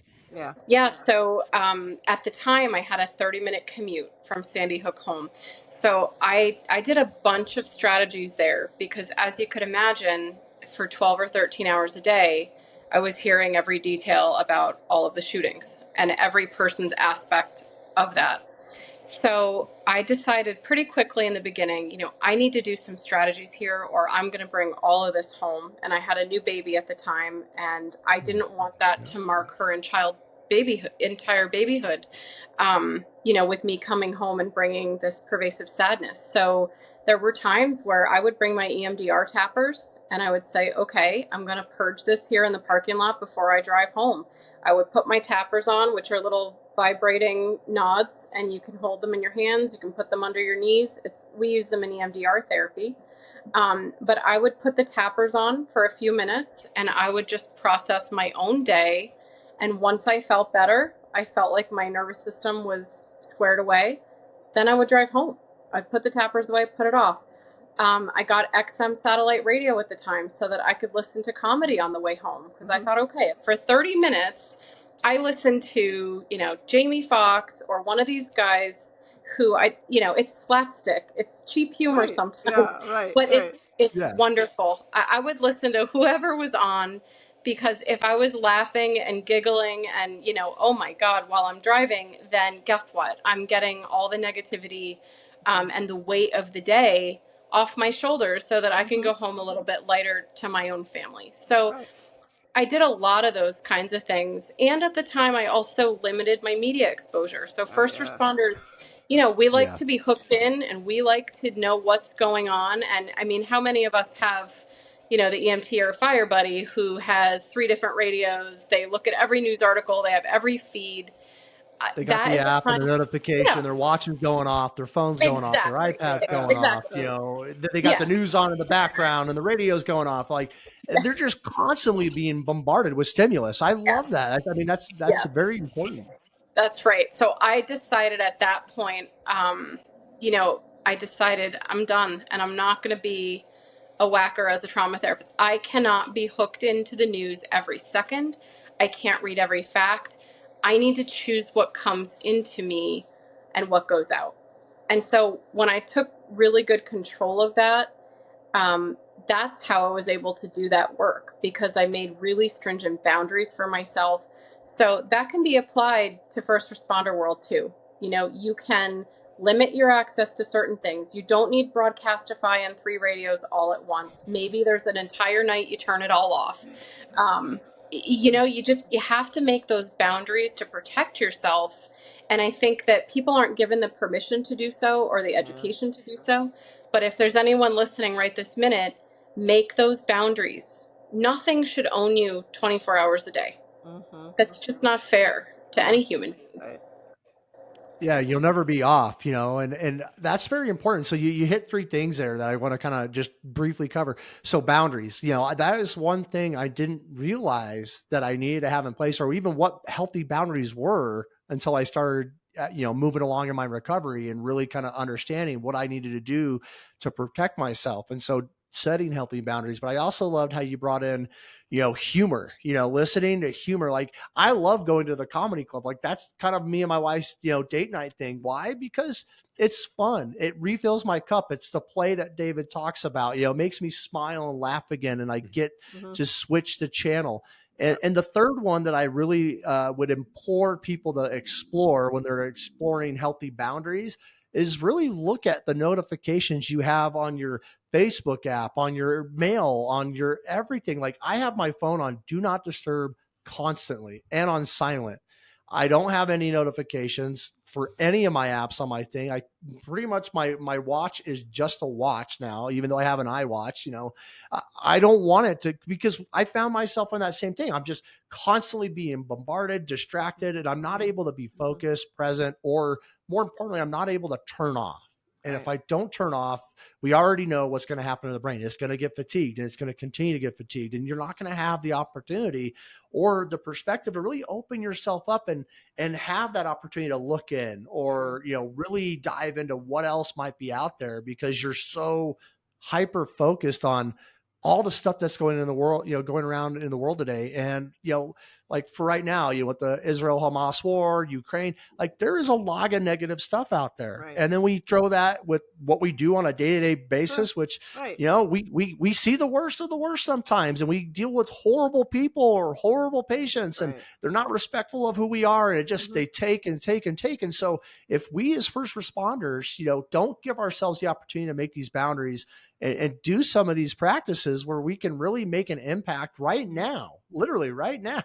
Yeah. So at the time, I had a 30-minute commute from Sandy Hook home. So I did a bunch of strategies there, because as you could imagine, for 12 or 13 hours a day, I was hearing every detail about all of the shootings and every person's aspect of that. So I decided pretty quickly in the beginning, you know, I need to do some strategies here, or I'm going to bring all of this home. And I had a new baby at the time, and I didn't want that to mark her entire babyhood, you know, with me coming home and bringing this pervasive sadness. So there were times where I would bring my EMDR tappers and I would say, okay, I'm going to purge this here in the parking lot before I drive home. I would put my tappers on, which are little vibrating nods, and you can hold them in your hands. You can put them under your knees. We use them in EMDR therapy. But I would put the tappers on for a few minutes, and I would just process my own day. And once I felt better, I felt like my nervous system was squared away, then I would drive home. I'd put the tappers away, put it off. I got XM satellite radio at the time so that I could listen to comedy on the way home, because I thought, okay, for 30 minutes, I listened to, Jamie Foxx or one of these guys who it's slapstick. It's cheap humor Right. sometimes, Yeah. Right. but Right. it's Yeah. wonderful. I would listen to whoever was on, because if I was laughing and giggling and, oh my God, while I'm driving, then guess what? I'm getting all the negativity and the weight of the day off my shoulders so that I can go home a little bit lighter to my own family. So Right. I did a lot of those kinds of things. And at the time, I also limited my media exposure. So first Yeah. responders, we like Yeah. to be hooked in and we like to know what's going on. And I mean, how many of us have, the EMT or fire buddy who has 3 different radios? They look at every news article, they have every feed. They got That the is the app and kind. the Yeah, notification, their watches going off, their phones going off, their exactly. iPads going off, Exactly. they got the Yeah. news on in the background and the radio's going off. Like they're just constantly being bombarded with stimulus. I Yes. love that. I mean, that's Yes. very important. That's right. So I decided at that point, I decided I'm done and I'm not going to be a whacker as a trauma therapist. I cannot be hooked into the news every second. I can't read every fact. I need to choose what comes into me and what goes out. And so when I took really good control of that, um, that's how I was able to do that work, because I made really stringent boundaries for myself. So that can be applied to first responder world too. You can limit your access to certain things. You don't need Broadcastify and 3 radios all at once. Maybe there's an entire night you turn it all off. You have to make those boundaries to protect yourself. And I think that people aren't given the permission to do so or the education to do so. But if there's anyone listening right this minute, make those boundaries. Nothing should own you 24 hours a day. That's just not fair to any human being. Right. Yeah, you'll never be off, and that's very important. So you hit 3 things there that I want to kind of just briefly cover. So boundaries, that is one thing I didn't realize that I needed to have in place, or even what healthy boundaries were, until I started, moving along in my recovery and really kind of understanding what I needed to do to protect myself. And so setting healthy boundaries. But I also loved how you brought in, humor, listening to humor. Like I love going to the comedy club. Like that's kind of me and my wife's, date night thing. Why? Because it's fun. It refills my cup. It's the play that David talks about, makes me smile and laugh again. And I get to switch the channel. And the third one that I really would implore people to explore when they're exploring healthy boundaries is really look at the notifications you have on your Facebook app, on your mail, on your everything. Like I have my phone on do not disturb constantly and on silent. I don't have any notifications for any of my apps on my thing. I pretty much my watch is just a watch now, even though I have an iWatch. I don't want it to, because I found myself on that same thing. I'm just constantly being bombarded, distracted, and I'm not able to be focused, present, or more importantly, I'm not able to turn off. And if I don't turn off, we already know what's going to happen to the brain. It's going to get fatigued, and it's going to continue to get fatigued. And you're not going to have the opportunity or the perspective to really open yourself up and have that opportunity to look in, or, really dive into what else might be out there, because you're so hyper focused on all the stuff that's going in the world, going around in the world today. And, like for right now, with the Israel Hamas war, Ukraine, like there is a lot of negative stuff out there. Right. And then we throw that with what we do on a day-to-day basis, which, Right. we see the worst of the worst sometimes, and we deal with horrible people or horrible patients, and they're not respectful of who we are. And it just, they take and take and take. And so if we as first responders, don't give ourselves the opportunity to make these boundaries and do some of these practices where we can really make an impact right now, literally right now,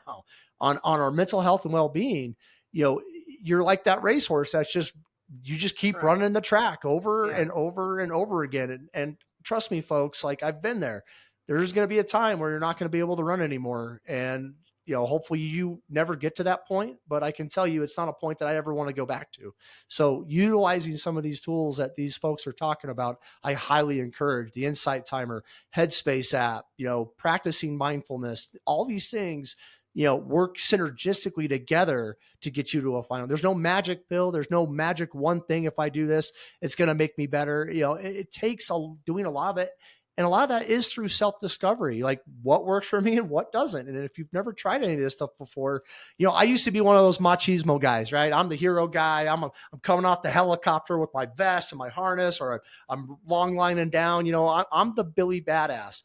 on our mental health and well-being, you're like that racehorse that's just, you just keep running the track over and over and over again. And trust me, folks, like I've been there. There's going to be a time where you're not going to be able to run anymore. And, hopefully you never get to that point, but I can tell you it's not a point that I ever want to go back to. So utilizing some of these tools that these folks are talking about, I highly encourage the Insight Timer, Headspace app, practicing mindfulness, all these things, work synergistically together to get you to a final. There's no magic pill. There's no magic one thing. If I do this, it's going to make me better. It takes doing a lot of it. And a lot of that is through self-discovery, like what works for me and what doesn't. And if you've never tried any of this stuff before, I used to be one of those machismo guys, right? I'm the hero guy. I'm coming off the helicopter with my vest and my harness, or I'm long lining down. I'm the Billy badass.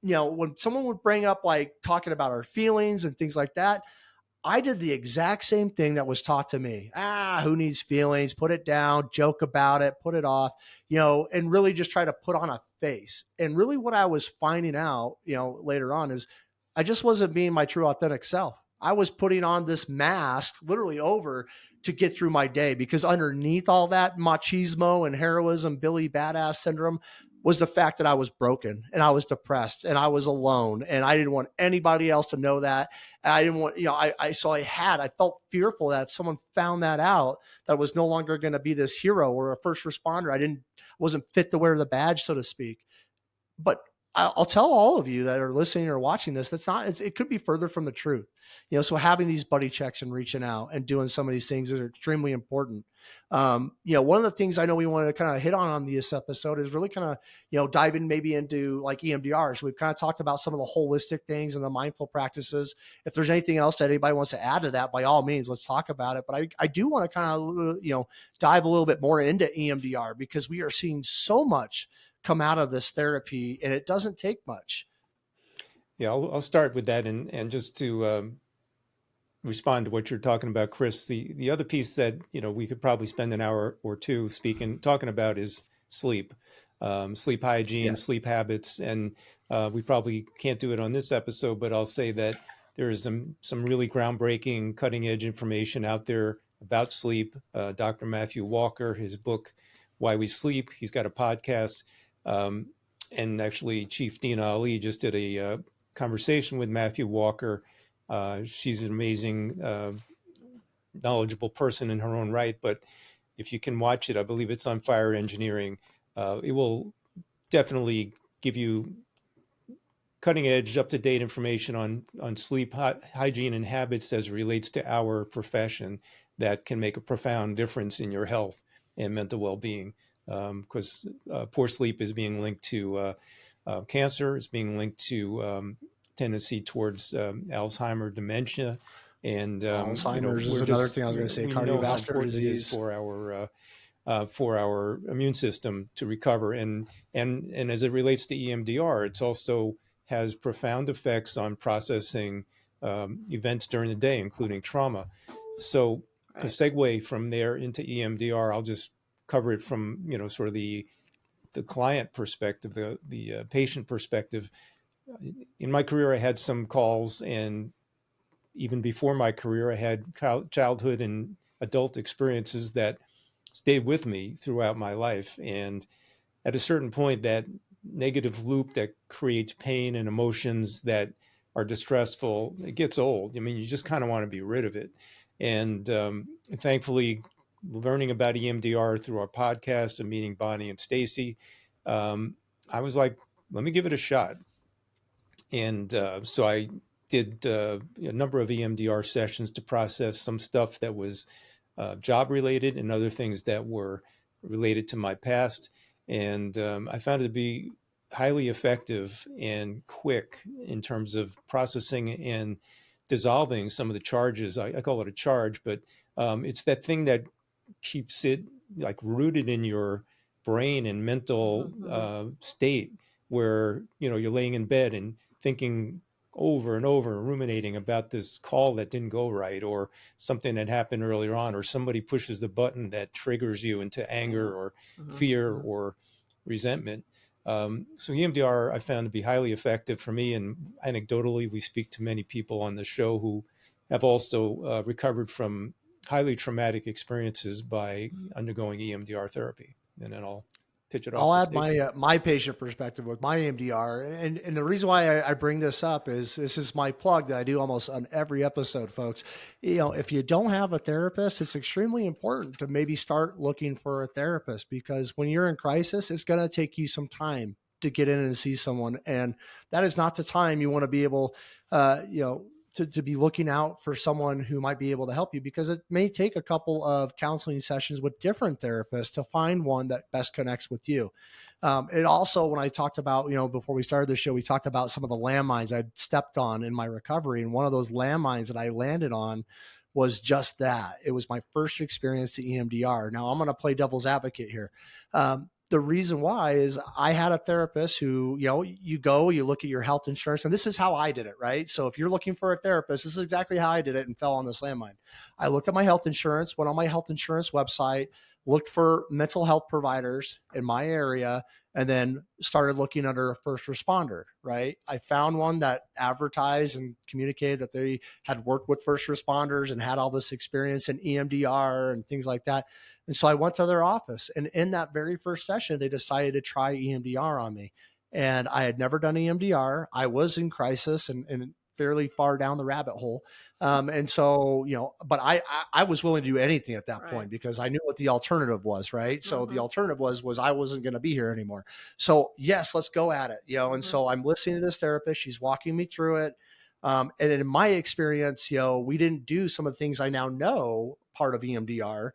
When someone would bring up like talking about our feelings and things like that, I did the exact same thing that was taught to me. Who needs feelings? Put it down, joke about it, put it off, and really just try to put on a face. And really what I was finding out, later on is I just wasn't being my true authentic self. I was putting on this mask literally over to get through my day, because underneath all that machismo and heroism, Billy badass syndrome, was the fact that I was broken and I was depressed and I was alone and I didn't want anybody else to know that. And I didn't want, I felt fearful that if someone found that out, that I was no longer going to be this hero or a first responder. I wasn't fit to wear the badge, so to speak. But I'll tell all of you that are listening or watching this, it could be further from the truth. So having these buddy checks and reaching out and doing some of these things is extremely important. One of the things I know we wanted to kind of hit on this episode is really kind of, diving maybe into like EMDR. So we've kind of talked about some of the holistic things and the mindful practices. If there's anything else that anybody wants to add to that, by all means, let's talk about it. But I do want to kind of, dive a little bit more into EMDR, because we are seeing so much come out of this therapy, and it doesn't take much. Yeah, I'll start with that, and just to respond to what you're talking about, Chris. The other piece that we could probably spend an hour or two talking about is sleep, sleep hygiene, Yeah. sleep habits, and we probably can't do it on this episode, but I'll say that there is some really groundbreaking, cutting edge information out there about sleep. Dr. Matthew Walker, his book Why We Sleep. He's got a podcast. And actually, Chief Dina Ali just did a conversation with Matthew Walker. She's an amazing, knowledgeable person in her own right. But if you can watch it, I believe it's on Fire Engineering. It will definitely give you cutting edge, up-to-date information on sleep hygiene and habits as it relates to our profession that can make a profound difference in your health and mental well-being. Because poor sleep is being linked to cancer, it's being linked to tendency towards Alzheimer, dementia, and Alzheimer's is another thing I was going to say. Cardiovascular disease for our immune system to recover, and as it relates to EMDR, it's also has profound effects on processing events during the day, including trauma. So, to segue from there into EMDR, I'll just cover it from sort of the client perspective, the patient perspective. In my career, I had some calls, and even before my career, I had childhood and adult experiences that stayed with me throughout my life. And at a certain point, that negative loop that creates pain and emotions that are distressful, it gets old. I mean, you just kind of want to be rid of it. And thankfully, learning about EMDR through our podcast and meeting Bonnie and Stacy, I was like, let me give it a shot. And so I did a number of EMDR sessions to process some stuff that was job related and other things that were related to my past. And I found it to be highly effective and quick in terms of processing and dissolving some of the charges. I call it a charge, but it's that thing that keeps it like rooted in your brain and mental state, where you're laying in bed and thinking over and over, ruminating about this call that didn't go right, or something that happened earlier on, or somebody pushes the button that triggers you into anger or fear or resentment. So EMDR I found to be highly effective for me, and anecdotally we speak to many people on the show who have also recovered from highly traumatic experiences by undergoing EMDR therapy. And then I'll pitch it off. I'll to add Stacy. my patient perspective with my EMDR, and the reason why I bring this up is this is my plug that I do almost on every episode, folks. If you don't have a therapist, it's extremely important to maybe start looking for a therapist, because when you're in crisis, it's going to take you some time to get in and see someone, and that is not the time you want to be able, to be looking out for someone who might be able to help you, because it may take a couple of counseling sessions with different therapists to find one that best connects with you. It also, when I talked about, before we started the show, we talked about some of the landmines I'd stepped on in my recovery. And one of those landmines that I landed on was just that. It was my first experience to EMDR. Now I'm going to play devil's advocate here. The reason why is I had a therapist who, you go, you look at your health insurance, and this is how I did it, right? So if you're looking for a therapist, this is exactly how I did it and fell on this landmine. I looked at my health insurance, went on my health insurance website, looked for mental health providers in my area, and then started looking under a first responder, right? I found one that advertised and communicated that they had worked with first responders and had all this experience in EMDR and things like that. And so I went to their office, and in that very first session, they decided to try EMDR on me. And I had never done EMDR. I was in crisis and fairly far down the rabbit hole. And so, but I was willing to do anything at that point, because I knew what the alternative was. Right. So the alternative was I wasn't going to be here anymore. So yes, let's go at it, and so I'm listening to this therapist. She's walking me through it. And in my experience, we didn't do some of the things I now know part of EMDR,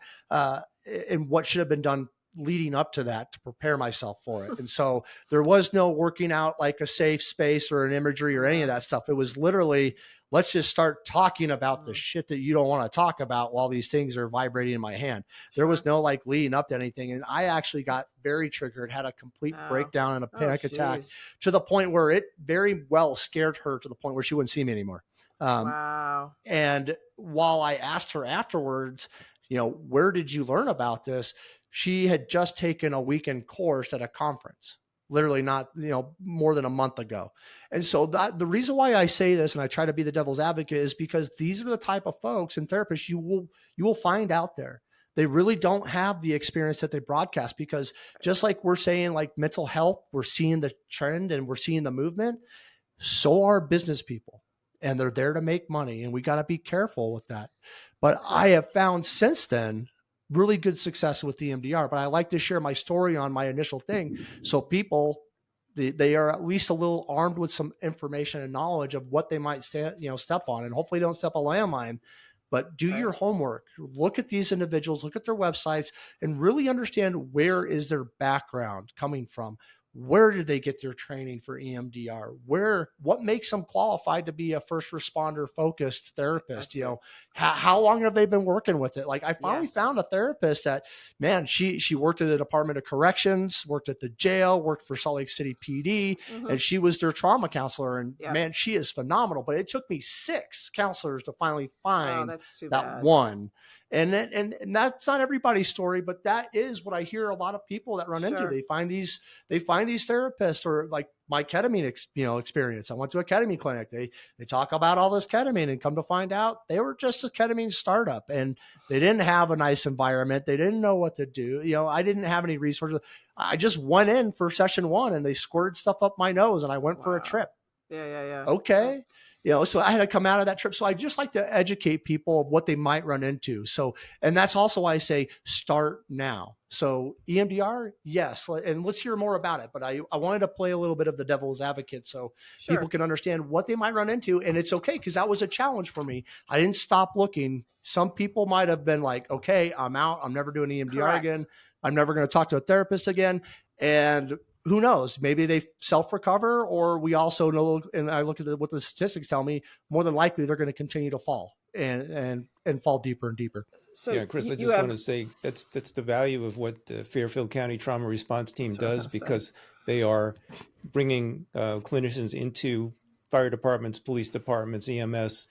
and what should have been done leading up to that to prepare myself for it. And so there was no working out like a safe space or an imagery or any of that stuff. It was literally, let's just start talking about the shit that you don't want to talk about while these things are vibrating in my hand. There was no like leading up to anything. And I actually got very triggered, had a complete breakdown and a panic attack, to the point where it very well scared her to the point where she wouldn't see me anymore. And while I asked her afterwards, where did you learn about this? She had just taken a weekend course at a conference, literally not, more than a month ago. And so the reason why I say this, and I try to be the devil's advocate, is because these are the type of folks and therapists you will find out there. They really don't have the experience that they broadcast, because just like we're saying, like mental health, we're seeing the trend and we're seeing the movement. So are business people. And they're there to make money, and we got to be careful with that. But I have found since then really good success with the EMDR. But I like to share my story on my initial thing, so people, they are at least a little armed with some information and knowledge of what they might step on, and hopefully don't step a landmine. But do your homework. Look at these individuals, look at their websites, and really understand where is their background coming from. Where did they get their training for EMDR? What makes them qualified to be a first responder focused therapist? How long have they been working with it? Like, I finally found a therapist that, man, she worked at the Department of Corrections, worked at the jail, worked for Salt Lake City PD, and she was their trauma counselor. And man, she is phenomenal. But it took me 6 counselors to finally find that one. And that's not everybody's story, but that is what I hear a lot of people that run into. They find these therapists, or like my ketamine experience. I went to a ketamine clinic. They talk about all this ketamine, and come to find out they were just a ketamine startup, and they didn't have a nice environment. They didn't know what to do. I didn't have any resources. I just went in for session 1, and they squirted stuff up my nose, and I went for a trip. Okay. So I had to come out of that trip. So I just like to educate people of what they might run into. So, and that's also why I say start now. So EMDR, yes. And let's hear more about it. But I wanted to play a little bit of the devil's advocate so people can understand what they might run into. And it's okay, because that was a challenge for me. I didn't stop looking. Some people might have been like, okay, I'm out. I'm never doing EMDR again. I'm never going to talk to a therapist again. And who knows? Maybe they self-recover, or we also know, and I look at what the statistics tell me, more than likely they're going to continue to fall and fall deeper and deeper. So Chris, I just want to say that's the value of what the Fairfield County Trauma Response Team does, because they are bringing clinicians into fire departments, police departments, EMS,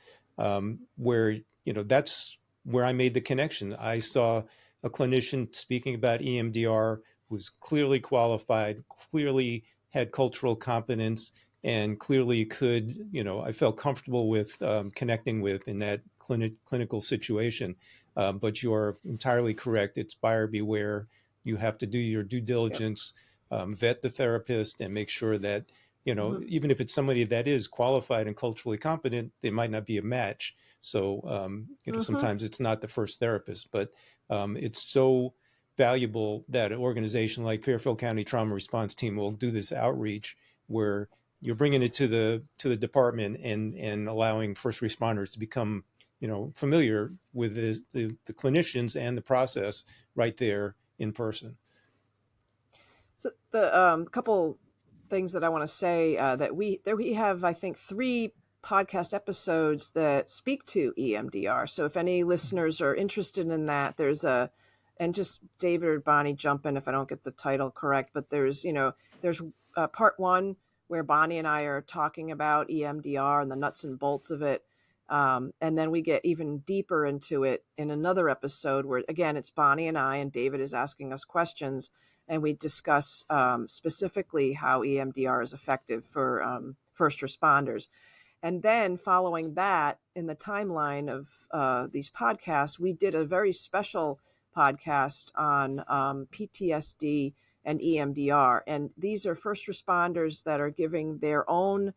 where, that's where I made the connection. I saw a clinician speaking about EMDR, was clearly qualified, clearly had cultural competence, and clearly could, I felt comfortable with connecting with in that clinical situation. But you're entirely correct. It's buyer beware. You have to do your due diligence, vet the therapist, and make sure that, even if it's somebody that is qualified and culturally competent, they might not be a match. So, sometimes it's not the first therapist, but it's so valuable that an organization like Fairfield County Trauma Response Team will do this outreach where you're bringing it to the department and allowing first responders to become, familiar with the clinicians and the process right there in person. So the couple things that I want to say that we have, I think, 3 podcast episodes that speak to EMDR. So if any listeners are interested in that, and just David or Bonnie jump in if I don't get the title correct, but there's part 1 where Bonnie and I are talking about EMDR and the nuts and bolts of it. And then we get even deeper into it in another episode where, again, it's Bonnie and I, and David is asking us questions, and we discuss specifically how EMDR is effective for first responders. And then following that, in the timeline of these podcasts, we did a very special podcast on PTSD and EMDR. And these are first responders that are giving their own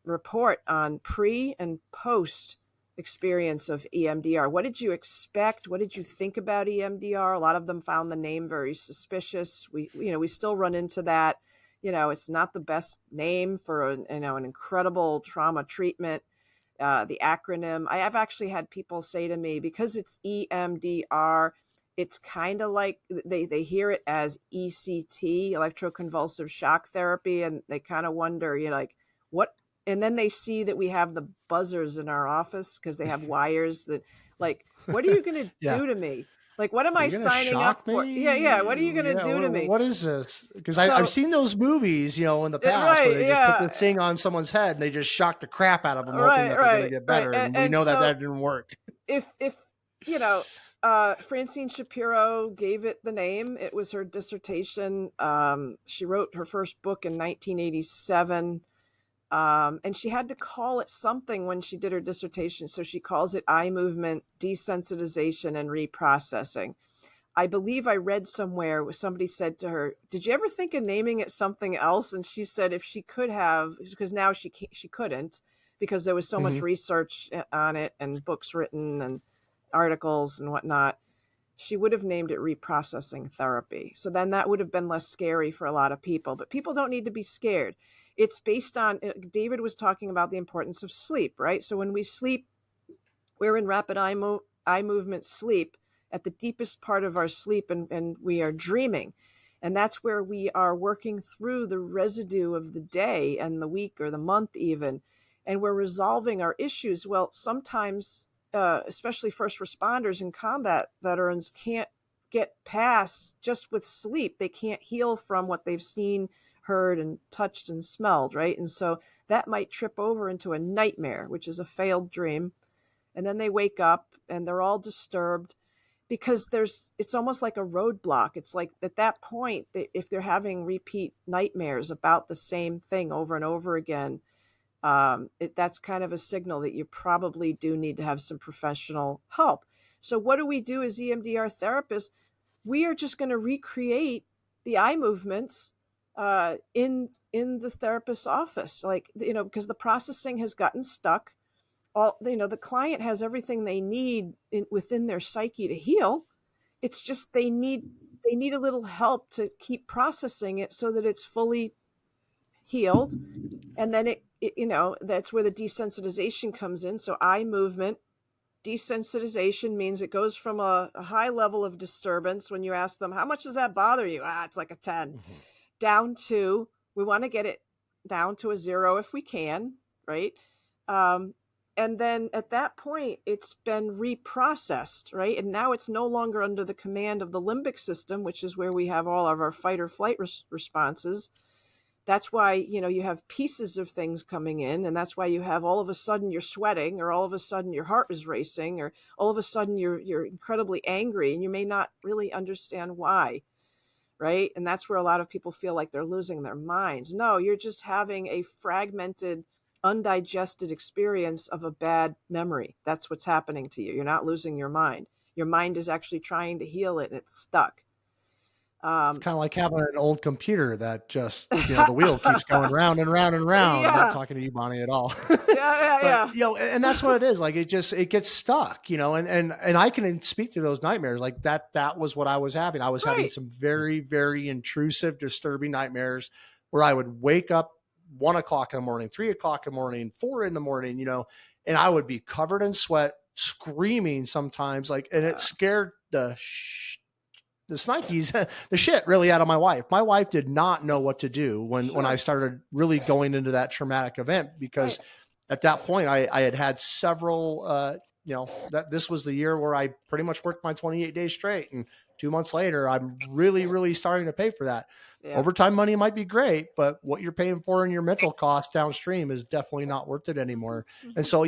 report on pre and post experience of EMDR. What did you expect? What did you think about EMDR? A lot of them found the name very suspicious. We still run into that. It's not the best name for an incredible trauma treatment. The acronym, I have actually had people say to me, because it's EMDR, it's kind of like they hear it as ECT, electroconvulsive shock therapy, and they kind of wonder, like, what? And then they see that we have the buzzers in our office because they have wires that, like, what are you going to Yeah. do to me? Like, what am I signing up for? Me? Yeah. What are you going to do to me? What is this? Because I've seen those movies, in the past where they just put this thing on someone's head and they just shock the crap out of them, hoping that they're going to get better. And we know that didn't work. If Francine Shapiro gave it the name, it was her dissertation. She wrote her first book in 1987. And she had to call it something when she did her dissertation. So she calls it eye movement, desensitization, and reprocessing. I believe I read somewhere where somebody said to her, did you ever think of naming it something else? And she said if she could have, because now she couldn't, because there was so much research on it and books written and articles and whatnot, she would have named it reprocessing therapy. So then that would have been less scary for a lot of people. But people don't need to be scared. It's based on, David was talking about the importance of sleep, right? So when we sleep, we're in rapid eye movement sleep at the deepest part of our sleep, and we are dreaming. And that's where we are working through the residue of the day and the week or the month even, and we're resolving our issues. Well, sometimes, especially first responders and combat veterans, can't get past just with sleep. They can't heal from what they've seen, heard, and touched and smelled, right? And so that might trip over into a nightmare, which is a failed dream. And then they wake up and they're all disturbed because it's almost like a roadblock. It's like at that point, if they're having repeat nightmares about the same thing over and over again, that's kind of a signal that you probably do need to have some professional help. So what do we do as EMDR therapists? We are just going to recreate the eye movements in the therapist's office, because the processing has gotten stuck. The client has everything they need within their psyche to heal. It's just they need a little help to keep processing it so that it's fully healed. And then that's where the desensitization comes in. So eye movement, desensitization means it goes from a high level of disturbance. When you ask them, how much does that bother you? It's like a 10. Down to, we want to get it down to a 0 if we can, right? And then at that point, it's been reprocessed, right? And now it's no longer under the command of the limbic system, which is where we have all of our fight or flight responses. That's why, you have pieces of things coming in, and that's why you have all of a sudden you're sweating, or all of a sudden your heart is racing, or all of a sudden you're incredibly angry, and you may not really understand why. Right? And that's where a lot of people feel like they're losing their minds. No, you're just having a fragmented, undigested experience of a bad memory. That's what's happening to you. You're not losing your mind. Your mind is actually trying to heal it, and it's stuck. It's kind of like having an old computer that just, the wheel keeps going round and round and round. Yeah. Not talking to you, Bonnie, at all. Yeah. And that's what it is. Like, it gets stuck, and I can speak to those nightmares. Like that was what I was having. I was having some very, very intrusive, disturbing nightmares where I would wake up 1 o'clock in the morning, 3 o'clock in the morning, 4 in the morning, and I would be covered in sweat, screaming sometimes, like, and it scared the snikes, the shit really out of my wife. My wife did not know what to do when I started really going into that traumatic event, because at that point I had several, that this was the year where I pretty much worked my 28 days straight. And 2 months later, I'm really, really starting to pay for that. Yeah. Overtime money might be great, but what you're paying for in your mental cost downstream is definitely not worth it anymore. And so,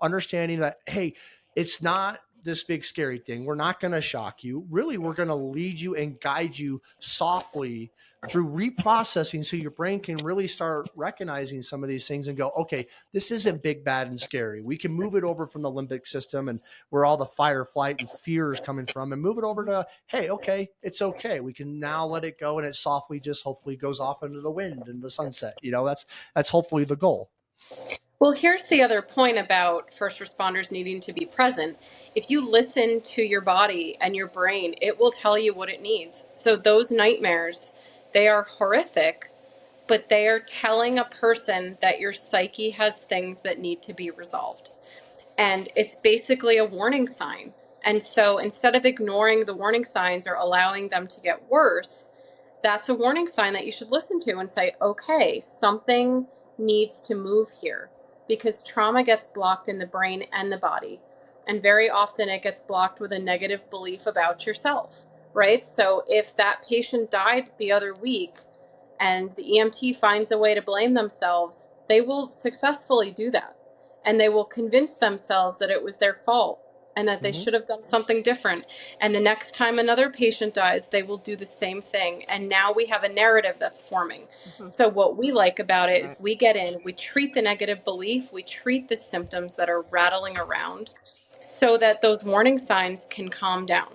understanding that, hey, it's not this big scary thing. We're not going to shock you. Really, we're going to lead you and guide you softly through reprocessing, so your brain can really start recognizing some of these things and go, okay, this isn't big, bad, and scary. We can move it over from the limbic system and where all the fight, flight, and fear is coming from, and move it over to, hey, okay, it's okay. We can now let it go, and it softly just hopefully goes off into the wind and the sunset. That's hopefully the goal. Well, here's the other point about first responders needing to be present. If you listen to your body and your brain, it will tell you what it needs. So those nightmares, they are horrific, but they are telling a person that your psyche has things that need to be resolved. And it's basically a warning sign. And so instead of ignoring the warning signs or allowing them to get worse, that's a warning sign that you should listen to and say, okay, something needs to move here, because trauma gets blocked in the brain and the body. And very often it gets blocked with a negative belief about yourself, right? So if that patient died the other week and the EMT finds a way to blame themselves, they will successfully do that. And they will convince themselves that it was their fault and that they should have done something different. And the next time another patient dies, they will do the same thing. And now we have a narrative that's forming. So what we like about it is we get in, we treat the negative belief, we treat the symptoms that are rattling around so that those warning signs can calm down.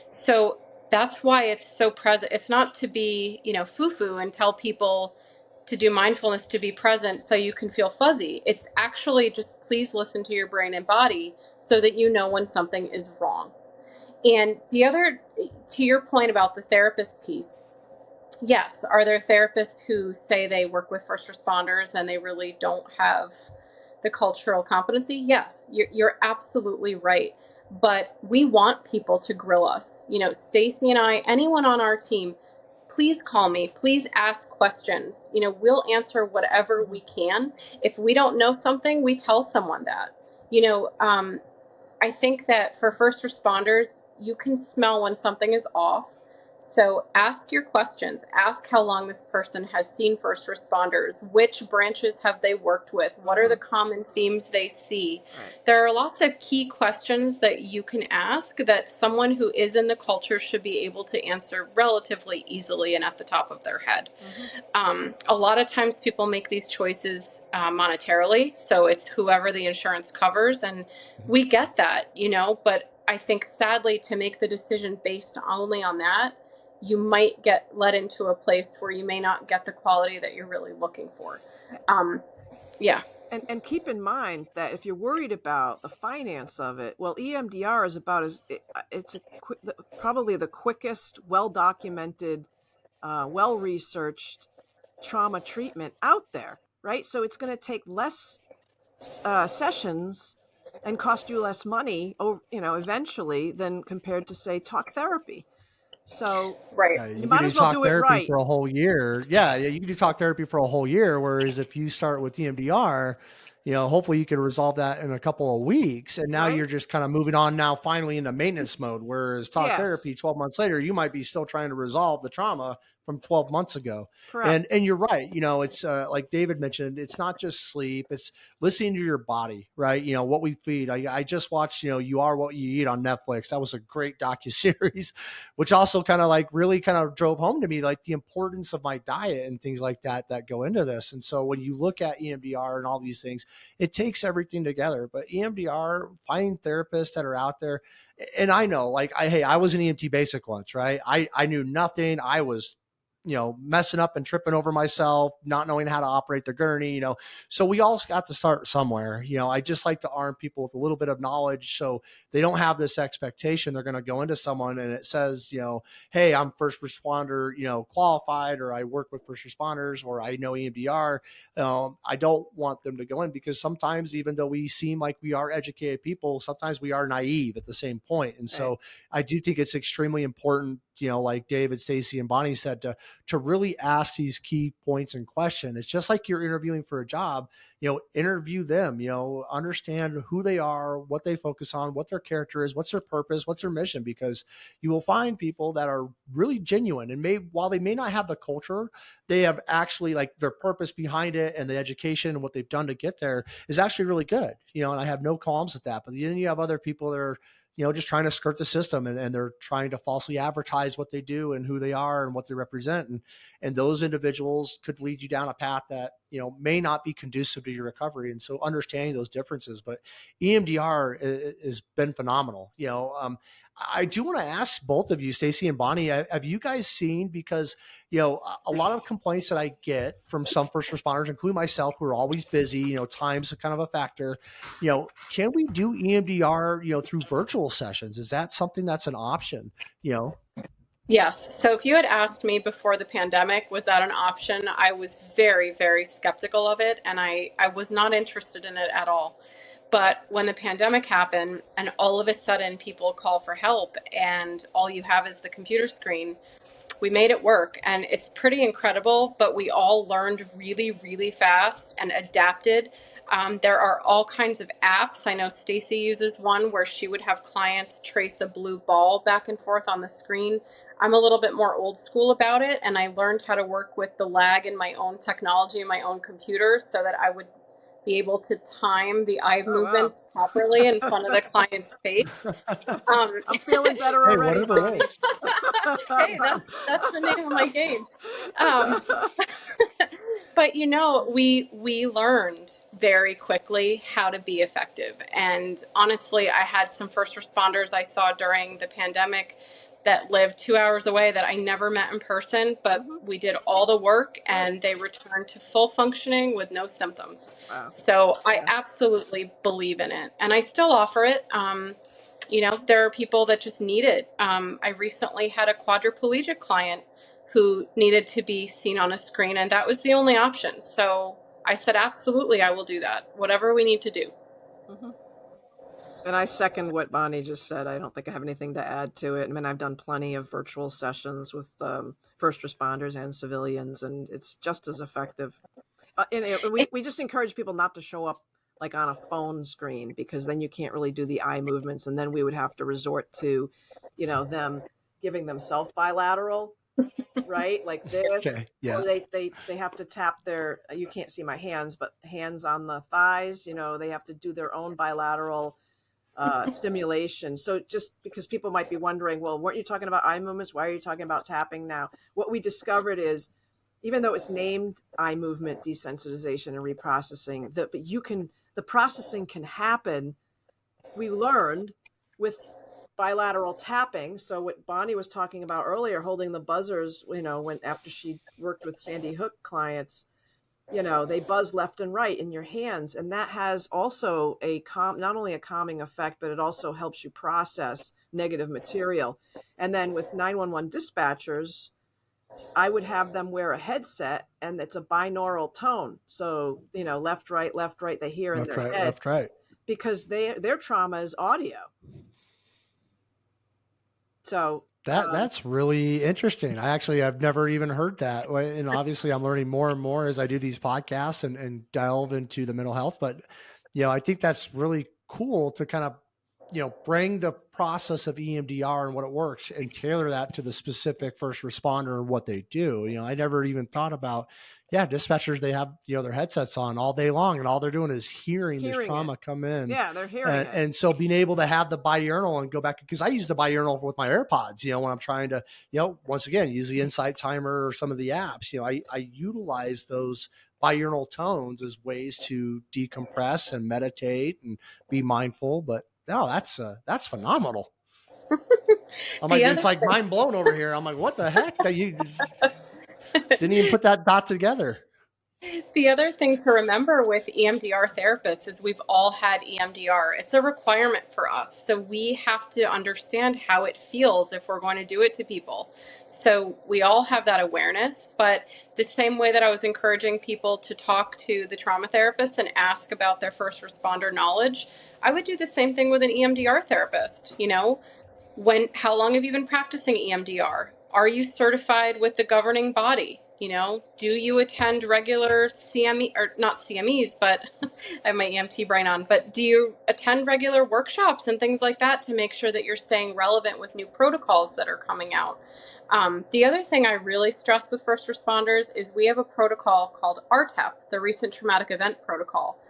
So that's why it's so present. It's not to be, foo-foo and tell people to do mindfulness to be present so you can feel fuzzy. It's actually just, please listen to your brain and body so that you know when something is wrong. And the other, to your point about the therapist piece, yes, are there therapists who say they work with first responders and they really don't have the cultural competency? Yes, you're absolutely right. But we want people to grill us. Stacy and I, anyone on our team, please call me. Please ask questions. We'll answer whatever we can. If we don't know something, we tell someone that. I think that for first responders, you can smell when something is off. So ask your questions. Ask how long this person has seen first responders. Which branches have they worked with? What are the common themes they see? There are lots of key questions that you can ask that someone who is in the culture should be able to answer relatively easily and at the top of their head. A lot of times people make these choices monetarily. So it's whoever the insurance covers. And we get that, but I think sadly to make the decision based only on that, you might get led into a place where you may not get the quality that you're really looking for. Yeah. And keep in mind that if you're worried about the finance of it, well, EMDR is probably the quickest, well-documented, well-researched trauma treatment out there, right? So it's going to take less sessions and cost you less money, eventually, than compared to, say, talk therapy. So you might as well do it right for a whole year. Yeah, you can do talk therapy for a whole year. Whereas if you start with EMDR, hopefully you can resolve that in a couple of weeks. And now you're just kind of moving on now finally into maintenance mode. Whereas talk therapy 12 months later, you might be still trying to resolve the trauma from 12 months ago. Correct. And you're right. It's like David mentioned, it's not just sleep, it's listening to your body, right? What we feed. I just watched, You Are What You Eat on Netflix. That was a great docuseries, which also kind of really drove home to me, like the importance of my diet and things like that go into this. And so when you look at EMDR and all these things, it takes everything together. But EMDR, finding therapists that are out there, and I know, I was an EMT basic once, right? I knew nothing. I was messing up and tripping over myself, not knowing how to operate the gurney, so we all got to start somewhere. I just like to arm people with a little bit of knowledge so they don't have this expectation they're going to go into someone and it says, hey, I'm first responder, qualified, or I work with first responders, or I know EMDR. I don't want them to go in, because sometimes, even though we seem like we are educated people, sometimes we are naive at the same point. And so I do think it's extremely important, like David, Stacy, and Bonnie said, to really ask these key points in question. It's just like you're interviewing for a job. Interview them, understand who they are, what they focus on, what their character is, what's their purpose, what's their mission, because you will find people that are really genuine, and while they may not have the culture, they have actually, like, their purpose behind it, and the education and what they've done to get there is actually really good. And I have no qualms with that. But then you have other people that are, just trying to skirt the system, and they're trying to falsely advertise what they do and who they are and what they represent. And those individuals could lead you down a path that, may not be conducive to your recovery. And so understanding those differences, but EMDR has been phenomenal. I do want to ask both of you, Stacy and Bonnie, have you guys seen, because, a lot of complaints that I get from some first responders, including myself, who are always busy, time's kind of a factor, can we do EMDR, through virtual sessions? Is that something that's an option? Yes. So if you had asked me before the pandemic, was that an option? I was very, very skeptical of it, and I was not interested in it at all. But when the pandemic happened and all of a sudden people call for help and all you have is the computer screen, we made it work, and it's pretty incredible, but we all learned really, really fast and adapted. There are all kinds of apps. I know Stacy uses one where she would have clients trace a blue ball back and forth on the screen. I'm a little bit more old school about it, and I learned how to work with the lag in my own technology and my own computer so that I would be able to time the eye movements properly in front of the client's face. I'm feeling better Hey, already. whatever works. Hey, that's the name of my game. But we learned very quickly how to be effective. And honestly, I had some first responders I saw during the pandemic that lived 2 hours away that I never met in person, but we did all the work and they returned to full functioning with no symptoms. Wow. So I absolutely believe in it, and I still offer it. There are people that just need it. I recently had a quadriplegic client who needed to be seen on a screen, and that was the only option. So I said, absolutely, I will do that. Whatever we need to do. And I second what Bonnie just said. I don't think I have anything to add to it. I mean, I've done plenty of virtual sessions with first responders and civilians, and it's just as effective. We just encourage people not to show up like on a phone screen, because then you can't really do the eye movements, and then we would have to resort to, them giving themselves bilateral, right? Like this. Okay, yeah. Or they have to tap their, you can't see my hands, but hands on the thighs, they have to do their own bilateral stimulation. So just because people might be wondering, well, weren't you talking about eye movements? Why are you talking about tapping now? What we discovered is, even though it's named eye movement desensitization and reprocessing, the processing can happen, we learned, with bilateral tapping. So what Bonnie was talking about earlier, holding the buzzers, after she worked with Sandy Hook clients, they buzz left and right in your hands. And that has also not only a calming effect, but it also helps you process negative material. And then with 911 dispatchers, I would have them wear a headset, and it's a binaural tone. So, left, right, they hear in their head. Left, right. Because their trauma is audio. So that's really interesting. I've never even heard that. And obviously I'm learning more and more as I do these podcasts and delve into the mental health. But, I think that's really cool to kind of, bring the process of EMDR and what it works and tailor that to the specific first responder and what they do. I never even thought about, dispatchers, they have, their headsets on all day long, and all they're doing is hearing this trauma come in. Yeah, they're hearing it. And so being able to have the binaural and go back, because I use the binaural with my AirPods, when I'm trying to, once again, use the Insight Timer or some of the apps, I utilize those binaural tones as ways to decompress and meditate and be mindful. But no, that's phenomenal. I'm like, it's like mind blown over here. I'm like, what the heck? Didn't even put that dot together. The other thing to remember with EMDR therapists is we've all had EMDR. It's a requirement for us. So we have to understand how it feels if we're going to do it to people. So we all have that awareness, but the same way that I was encouraging people to talk to the trauma therapist and ask about their first responder knowledge, I would do the same thing with an EMDR therapist. How long have you been practicing EMDR? Are you certified with the governing body? Do you attend regular CME, or not CMEs, but I have my EMT brain on, but do you attend regular workshops and things like that to make sure that you're staying relevant with new protocols that are coming out? The other thing I really stress with first responders is we have a protocol called RTEP, the Recent Traumatic Event Protocol.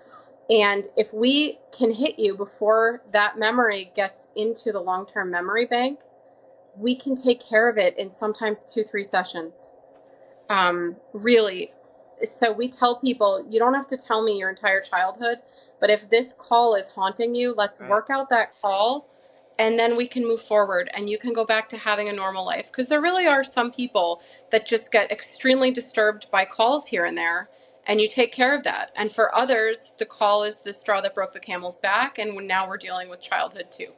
And if we can hit you before that memory gets into the long-term memory bank, we can take care of it in sometimes 2-3 sessions. Really. So we tell people, you don't have to tell me your entire childhood, but if this call is haunting you, let's work out that call, and then we can move forward and you can go back to having a normal life. Because there really are some people that just get extremely disturbed by calls here and there, and you take care of that. And for others, the call is the straw that broke the camel's back, and now we're dealing with childhood too.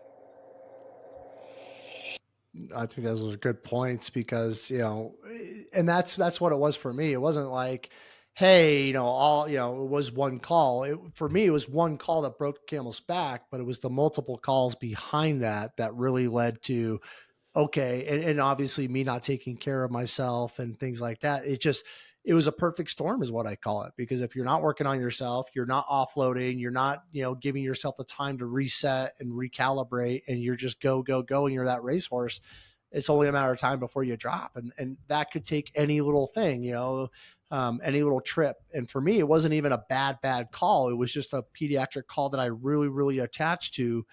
I think those are good points because, and that's what it was for me. It wasn't like, hey, it was one call. For me, it was one call that broke the camel's back, but it was the multiple calls behind that really led to, okay. And obviously me not taking care of myself and things like that. It was a perfect storm is what I call it, because if you're not working on yourself, you're not offloading, you're not, giving yourself the time to reset and recalibrate, and you're just go, go, go. And you're that racehorse. It's only a matter of time before you drop. And that could take any little thing, any little trip. And for me, it wasn't even a bad call. It was just a pediatric call that I really, really attached to,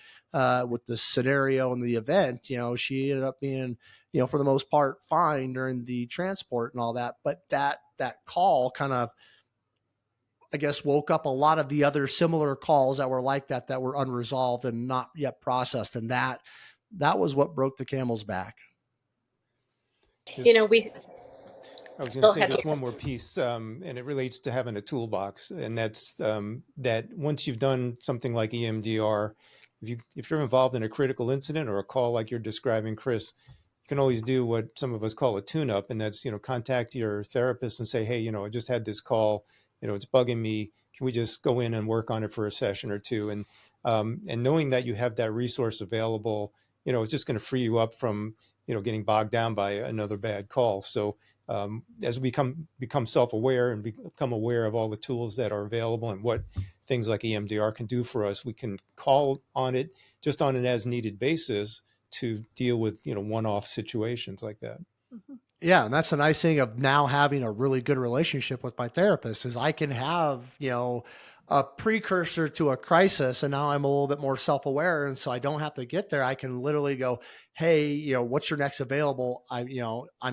with the scenario and the event. She ended up being, for the most part, fine during the transport and all that. But that call kind of, I guess, woke up a lot of the other similar calls that were like that were unresolved and not yet processed. And that was what broke the camel's back. I was going to say there's one more piece, and it relates to having a toolbox, and that's that once you've done something like EMDR, if you're involved in a critical incident or a call like you're describing, Chris, you can always do what some of us call a tune-up, and that's contact your therapist and say, hey, I just had this call, it's bugging me. Can we just go in and work on it for a session or two? And knowing that you have that resource available, it's just going to free you up from getting bogged down by another bad call. So as we become self-aware and become aware of all the tools that are available and what things like EMDR can do for us, we can call on it just on an as-needed basis to deal with one-off situations like that. Mm-hmm. Yeah, and that's the nice thing of now having a really good relationship with my therapist is I can have a precursor to a crisis, and now I'm a little bit more self-aware, and so I don't have to get there. I can literally go, hey, what's your next available? I'm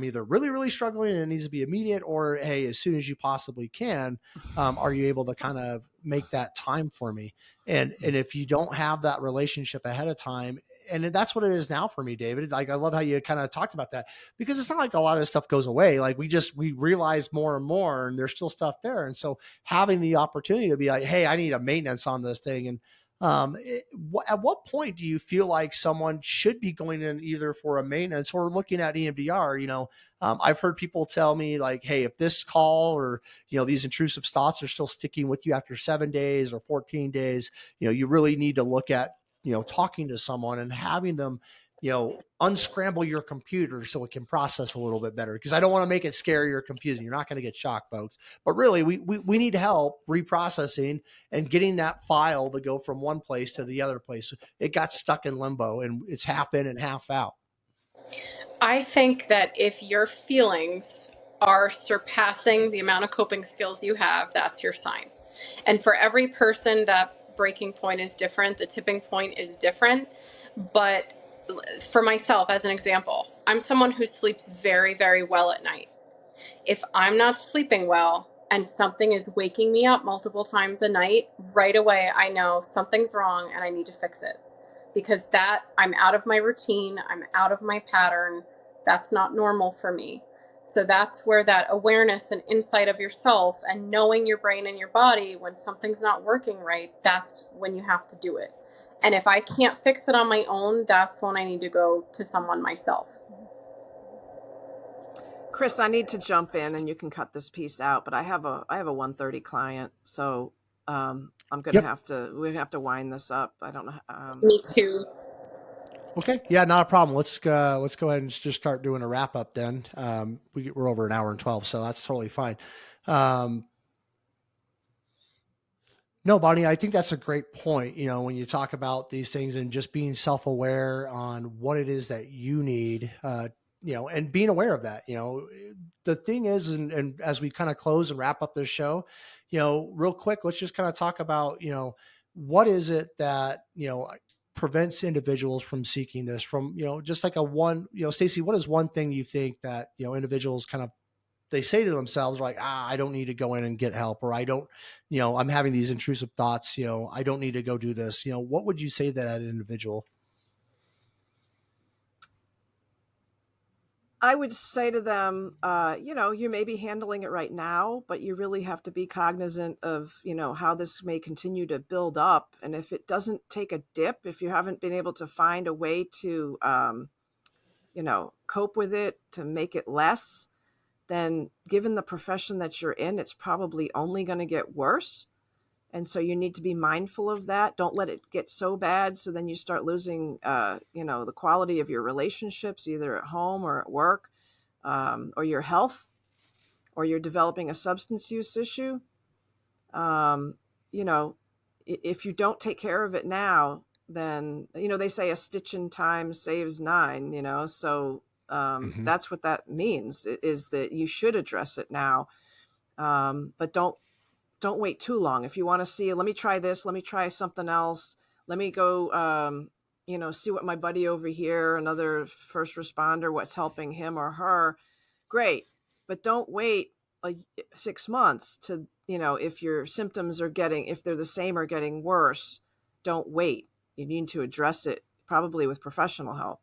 either really, really struggling and it needs to be immediate, or hey, as soon as you possibly can, are you able to kind of make that time for me? And if you don't have that relationship ahead of time, and that's what it is now for me, David. Like, I love how you kind of talked about that, because it's not like a lot of this stuff goes away. Like we realize more and more, and there's still stuff there. And so having the opportunity to be like, hey, I need a maintenance on this thing. And at what point do you feel like someone should be going in either for a maintenance or looking at EMDR? I've heard people tell me like, hey, if this call or, these intrusive thoughts are still sticking with you after 7 days or 14 days, you really need to look at, talking to someone and having them, unscramble your computer so it can process a little bit better. Because I don't want to make it scary or confusing. You're not going to get shocked, folks. But really, we need help reprocessing and getting that file to go from one place to the other place. It got stuck in limbo, and it's half in and half out. I think that if your feelings are surpassing the amount of coping skills you have, that's your sign. And for every person, that breaking point is different. The tipping point is different. But for myself, as an example, I'm someone who sleeps very, very well at night. If I'm not sleeping well and something is waking me up multiple times a night, right away I know something's wrong and I need to fix it. Because I'm out of my routine, I'm out of my pattern. That's not normal for me. So that's where that awareness and insight of yourself and knowing your brain and your body when something's not working right, that's when you have to do it. And if I can't fix it on my own, that's when I need to go to someone myself. Chris, I need to jump in, and you can cut this piece out, but I have a 1:30 client, so I'm gonna Yep. we're gonna have to wind this up. I don't know. Me too. Okay. Yeah, not a problem. Let's go ahead and just start doing a wrap up then. We're over an hour and 12, so that's totally fine. No, Bonnie, I think that's a great point. You know, when you talk about these things and just being self-aware on what it is that you need, you know, and being aware of that, you know, the thing is, and as we kind of close and wrap up this show, you know, real quick, let's just kind of talk about, you know, what is it that, you know, prevents individuals from seeking this from, you know, just like Stacy, what is one thing you think that, you know, individuals kind of, they say to themselves like, I don't need to go in and get help, or I don't, you know, I'm having these intrusive thoughts, you know, I don't need to go do this. You know, what would you say to that individual? I would say to them, you know, you may be handling it right now, but you really have to be cognizant of, you know, how this may continue to build up. And if it doesn't take a dip, if you haven't been able to find a way to, you know, cope with it, to make it less, then given the profession that you're in, it's probably only going to get worse. And so you need to be mindful of that. Don't let it get so bad. So then you start losing, you know, the quality of your relationships, either at home or at work, or your health, or you're developing a substance use issue. You know, if you don't take care of it now, then, you know, they say a stitch in time saves 9, you know, so that's what that means, is that you should address it now. But don't wait too long. If you want to see, let me try this, let me try something else, let me go, you know, see what my buddy over here, another first responder, what's helping him or her. Great. But don't wait 6 months to, you know, if your symptoms are if they're the same or getting worse, don't wait. You need to address it, probably with professional help.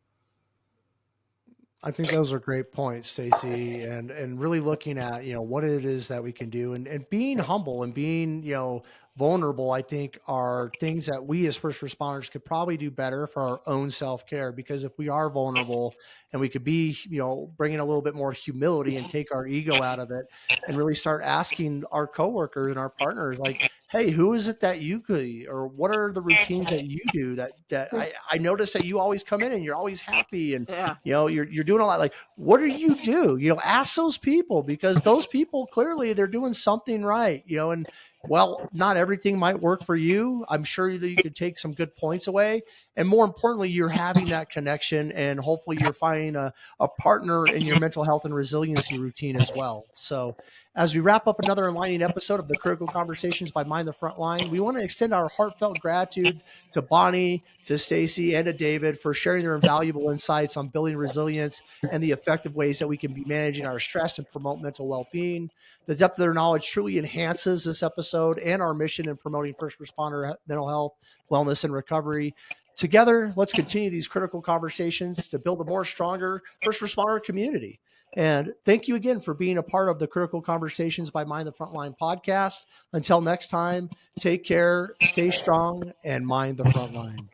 I think those are great points, Stacy, and really looking at, you know, what it is that we can do, and being humble and being, you know, vulnerable, I think are things that we as first responders could probably do better for our own self-care, because if we are vulnerable and we could be, you know, bringing a little bit more humility and take our ego out of it and really start asking our coworkers and our partners, like, hey, who is it that you could, or what are the routines that you do that I notice that you always come in and you're always happy, and Yeah. you know, you're doing a lot. Like, what do you do? You know, ask those people, because those people clearly they're doing something right, you know, and well, not everything might work for you. I'm sure that you could take some good points away. And more importantly, you're having that connection, and hopefully you're finding a partner in your mental health and resiliency routine as well. So as we wrap up another enlightening episode of the Critical Conversations by Mind the Frontline, we want to extend our heartfelt gratitude to Bonnie, to Stacy, and to David for sharing their invaluable insights on building resilience and the effective ways that we can be managing our stress and promote mental well-being. The depth of their knowledge truly enhances this episode and our mission in promoting first responder mental health, wellness, and recovery. Together, let's continue these critical conversations to build a more stronger first responder community. And thank you again for being a part of the Critical Conversations by Mind the Frontline podcast. Until next time, take care, stay strong, and mind the frontline.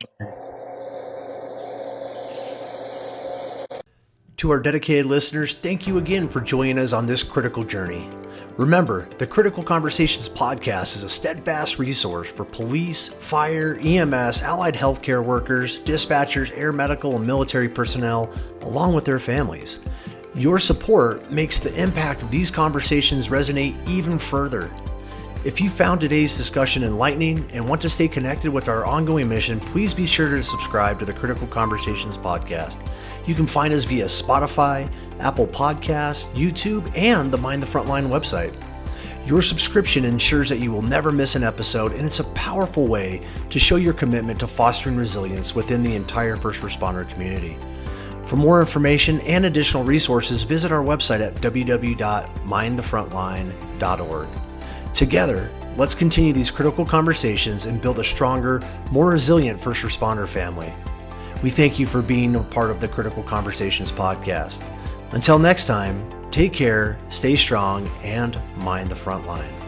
To our dedicated listeners, thank you again for joining us on this critical journey. Remember, the Critical Conversations podcast is a steadfast resource for police, fire, EMS, allied healthcare workers, dispatchers, air medical, and military personnel, along with their families. Your support makes the impact of these conversations resonate even further. If you found today's discussion enlightening and want to stay connected with our ongoing mission, please be sure to subscribe to the Critical Conversations podcast. You can find us via Spotify, Apple Podcasts, YouTube, and the Mind the Frontline website. Your subscription ensures that you will never miss an episode, and it's a powerful way to show your commitment to fostering resilience within the entire first responder community. For more information and additional resources, visit our website at www.mindthefrontline.org. Together, let's continue these critical conversations and build a stronger, more resilient first responder family. We thank you for being a part of the Critical Conversations podcast. Until next time, Take care, stay strong, and mind the front line.